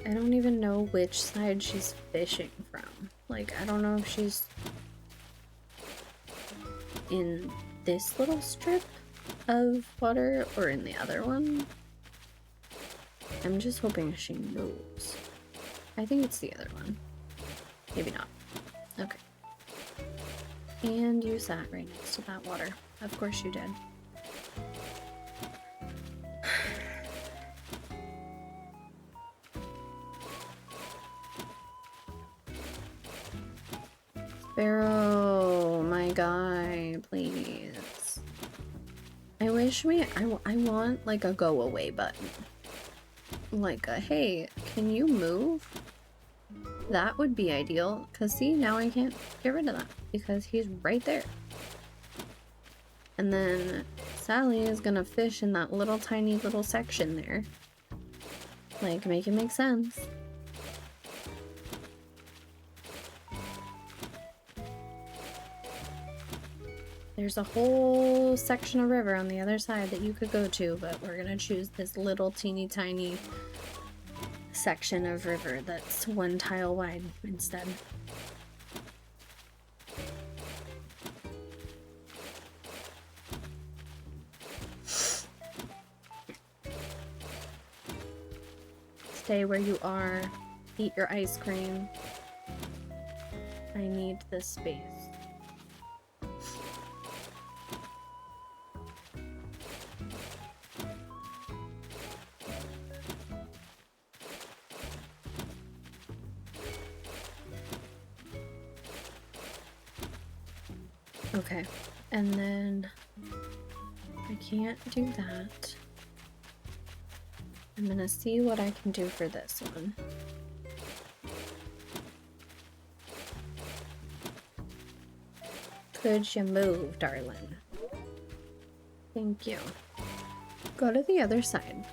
I don't even know which side she's fishing from. Like, I don't know if she's in this little strip of water or in the other one. I'm just hoping she moves. I think it's the other one. Maybe not. Okay. And you sat right next to that water. Of course you did. Sparrow, my guy, please. I wish I want like a go away button. Like a, hey, can you move? That would be ideal, because see, now I can't get rid of that, because he's right there. And then Sally is gonna fish in that little tiny little section there. Like, make it make sense. There's a whole section of river on the other side that you could go to, but we're gonna choose this little teeny tiny section of river that's one tile wide instead. Stay where you are. Eat your ice cream. I need this space. Okay, and then I can't do that. I'm gonna see what I can do for this one. Could you move, darling? Thank you. Go to the other side.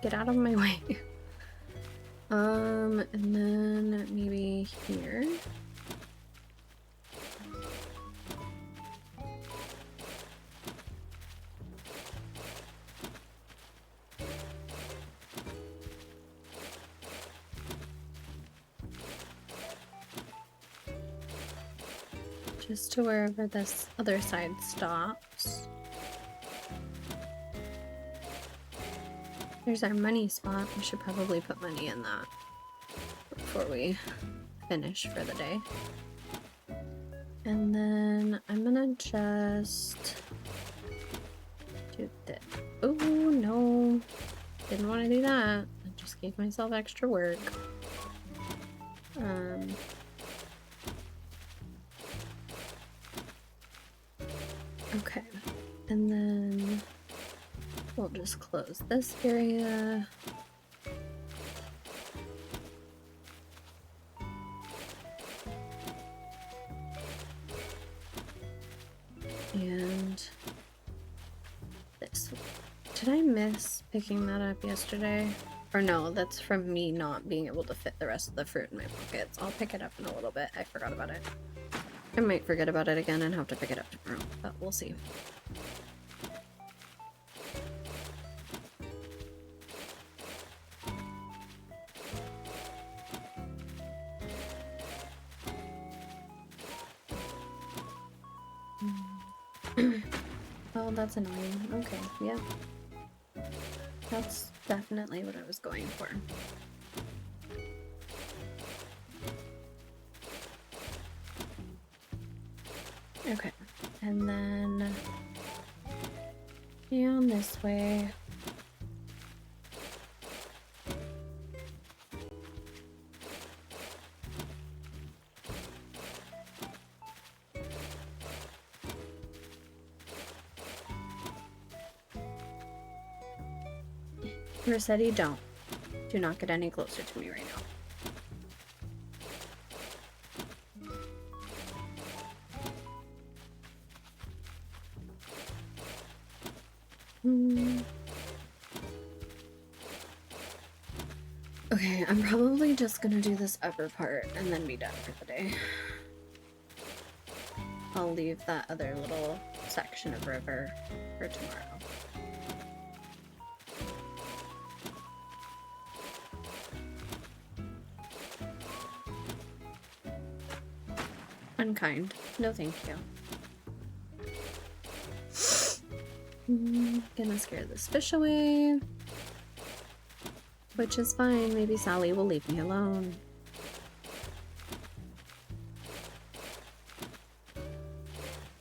Get out of my way. And then maybe here. Just to wherever this other side stops. There's our money spot. We should probably put money in that before we finish for the day. And then I'm gonna just do this. Oh no, didn't want to do that. I just gave myself extra work. Okay, and then we'll just close this area. And this. Did I miss picking that up yesterday? Or no, that's from me not being able to fit the rest of the fruit in my pockets. I'll pick it up in a little bit. I forgot about it. I might forget about it again and have to pick it up tomorrow, but we'll see. Oh, that's annoying. Okay, yeah. That's definitely what I was going for. Okay, and then down this way. Rossetti, don't. Do not get any closer to me right now. Okay, I'm probably just gonna do this upper part and then be done for the day. I'll leave that other little section of river for tomorrow. Unkind. No thank you. Gonna scare this fish away. Which is fine. Maybe Sally will leave me alone.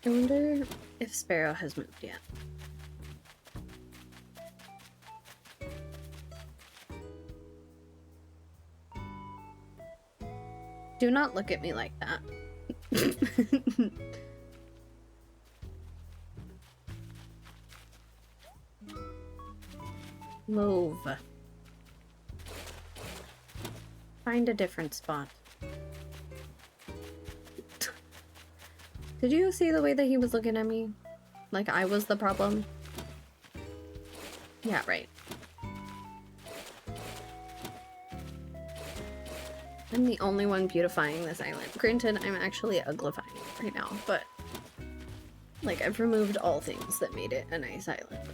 I wonder if Sparrow has moved yet. Do not look at me like that. Move. Find a different spot. Did you see the way that he was looking at me? Like I was the problem? Yeah, right. I'm the only one beautifying this island. Granted, I'm actually uglifying it right now, but like I've removed all things that made it a nice island.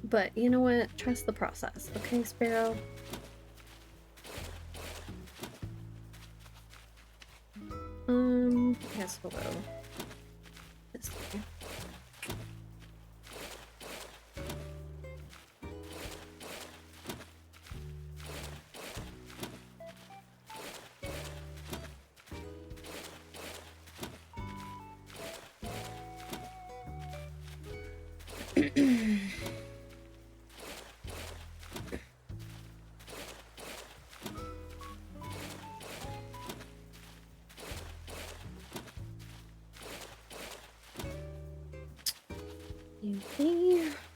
But you know what? Trust the process, okay, Sparrow? Yes, we'll go this way.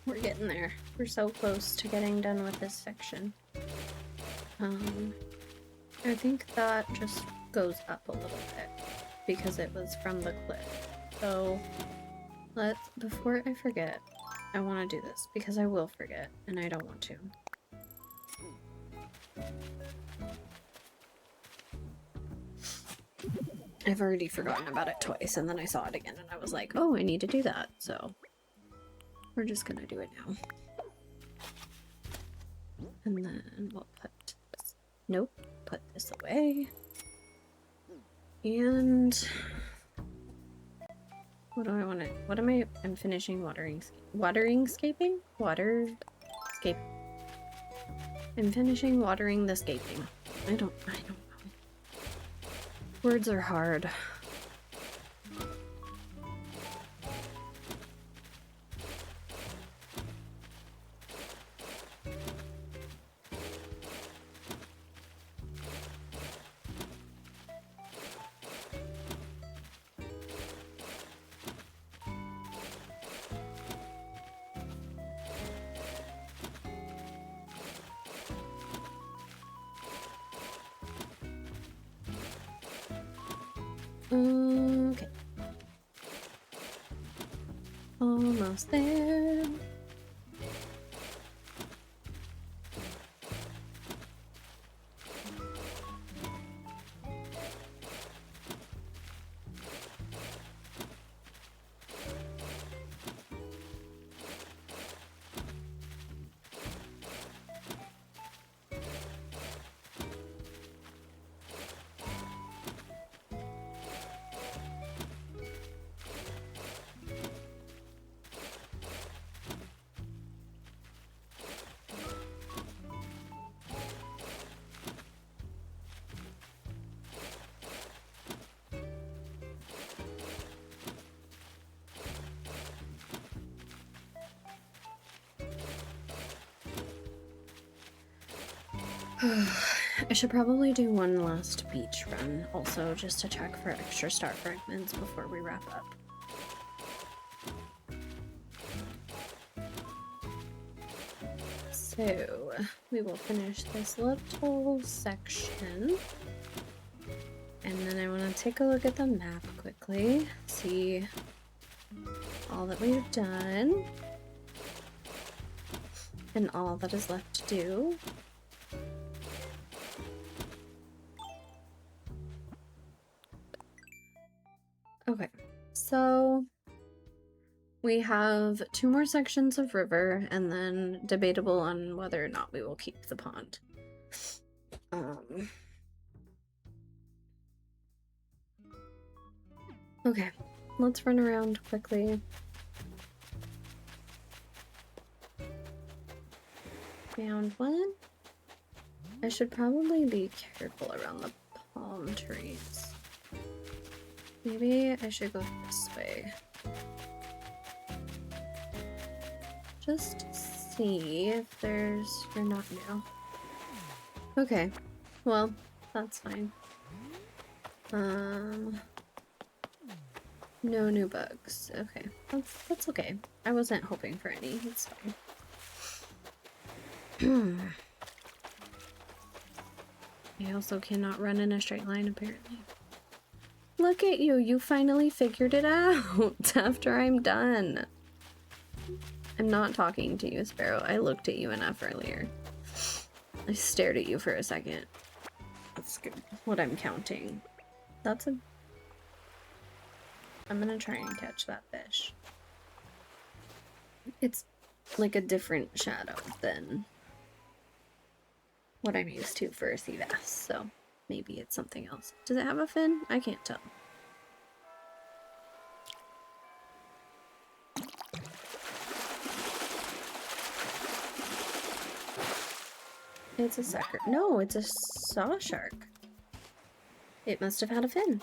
We're getting there. We're so close to getting done with this section. I think that just goes up a little bit because it was from the cliff. So before I forget, I want to do this because I will forget and I don't want to. I've already forgotten about it twice and then I saw it again and I was like, oh, I need to do that. So we're just gonna do it now. And then we'll put this, nope, put this away. And what do I want to, what am I'm finishing waterscaping? Waterscape. I'm finishing watering the scaping. I don't know. Words are hard. Okay. Almost there. I should probably do one last beach run also, just to check for extra star fragments before we wrap up. So we will finish this little section, and then I want to take a look at the map quickly, see all that we've done and all that is left to do. Okay, so we have 2 more sections of river, and then debatable on whether or not we will keep the pond. Okay, let's run around quickly. Found one. I should probably be careful around the palm trees. Maybe I should go this way. Just see if there's... You're not new. Okay, well, that's fine. No new bugs. Okay, that's okay. I wasn't hoping for any. It's fine. I also cannot run in a straight line, apparently. Look at you! You finally figured it out after I'm done. I'm not talking to you, Sparrow. I looked at you enough earlier. I stared at you for a second. That's good. What I'm counting. That's a... I'm gonna try and catch that fish. It's like a different shadow than what I'm used to for a sea bass, so maybe it's something else. Does it have a fin? I can't tell. It's a sucker. No, it's a saw shark. It must have had a fin.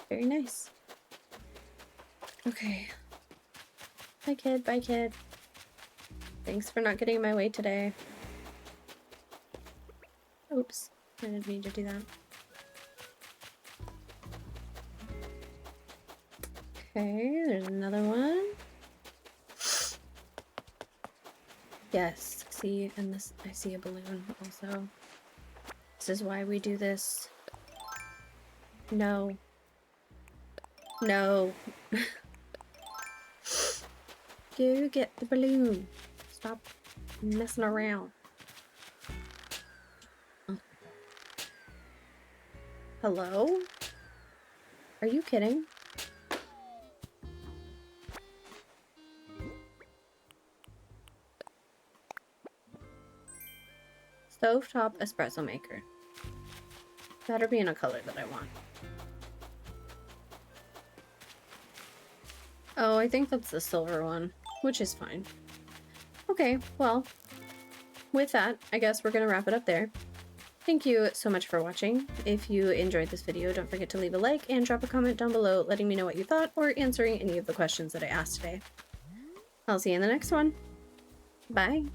Very nice. Okay. Bye, kid. Bye, kid. Thanks for not getting in my way today. Oops. I didn't mean to do that. Okay, there's another one. Yes, see, and this, I see a balloon also. This is why we do this. No. No. Go get the balloon. Stop messing around. Oh. Hello? Are you kidding? Stovetop espresso maker. Better be in a color that I want. Oh, I think that's the silver one, which is fine. Okay, well, with that, I guess we're gonna wrap it up there. Thank you so much for watching. If you enjoyed this video, don't forget to leave a like and drop a comment down below letting me know what you thought or answering any of the questions that I asked today. I'll see you in the next one. Bye!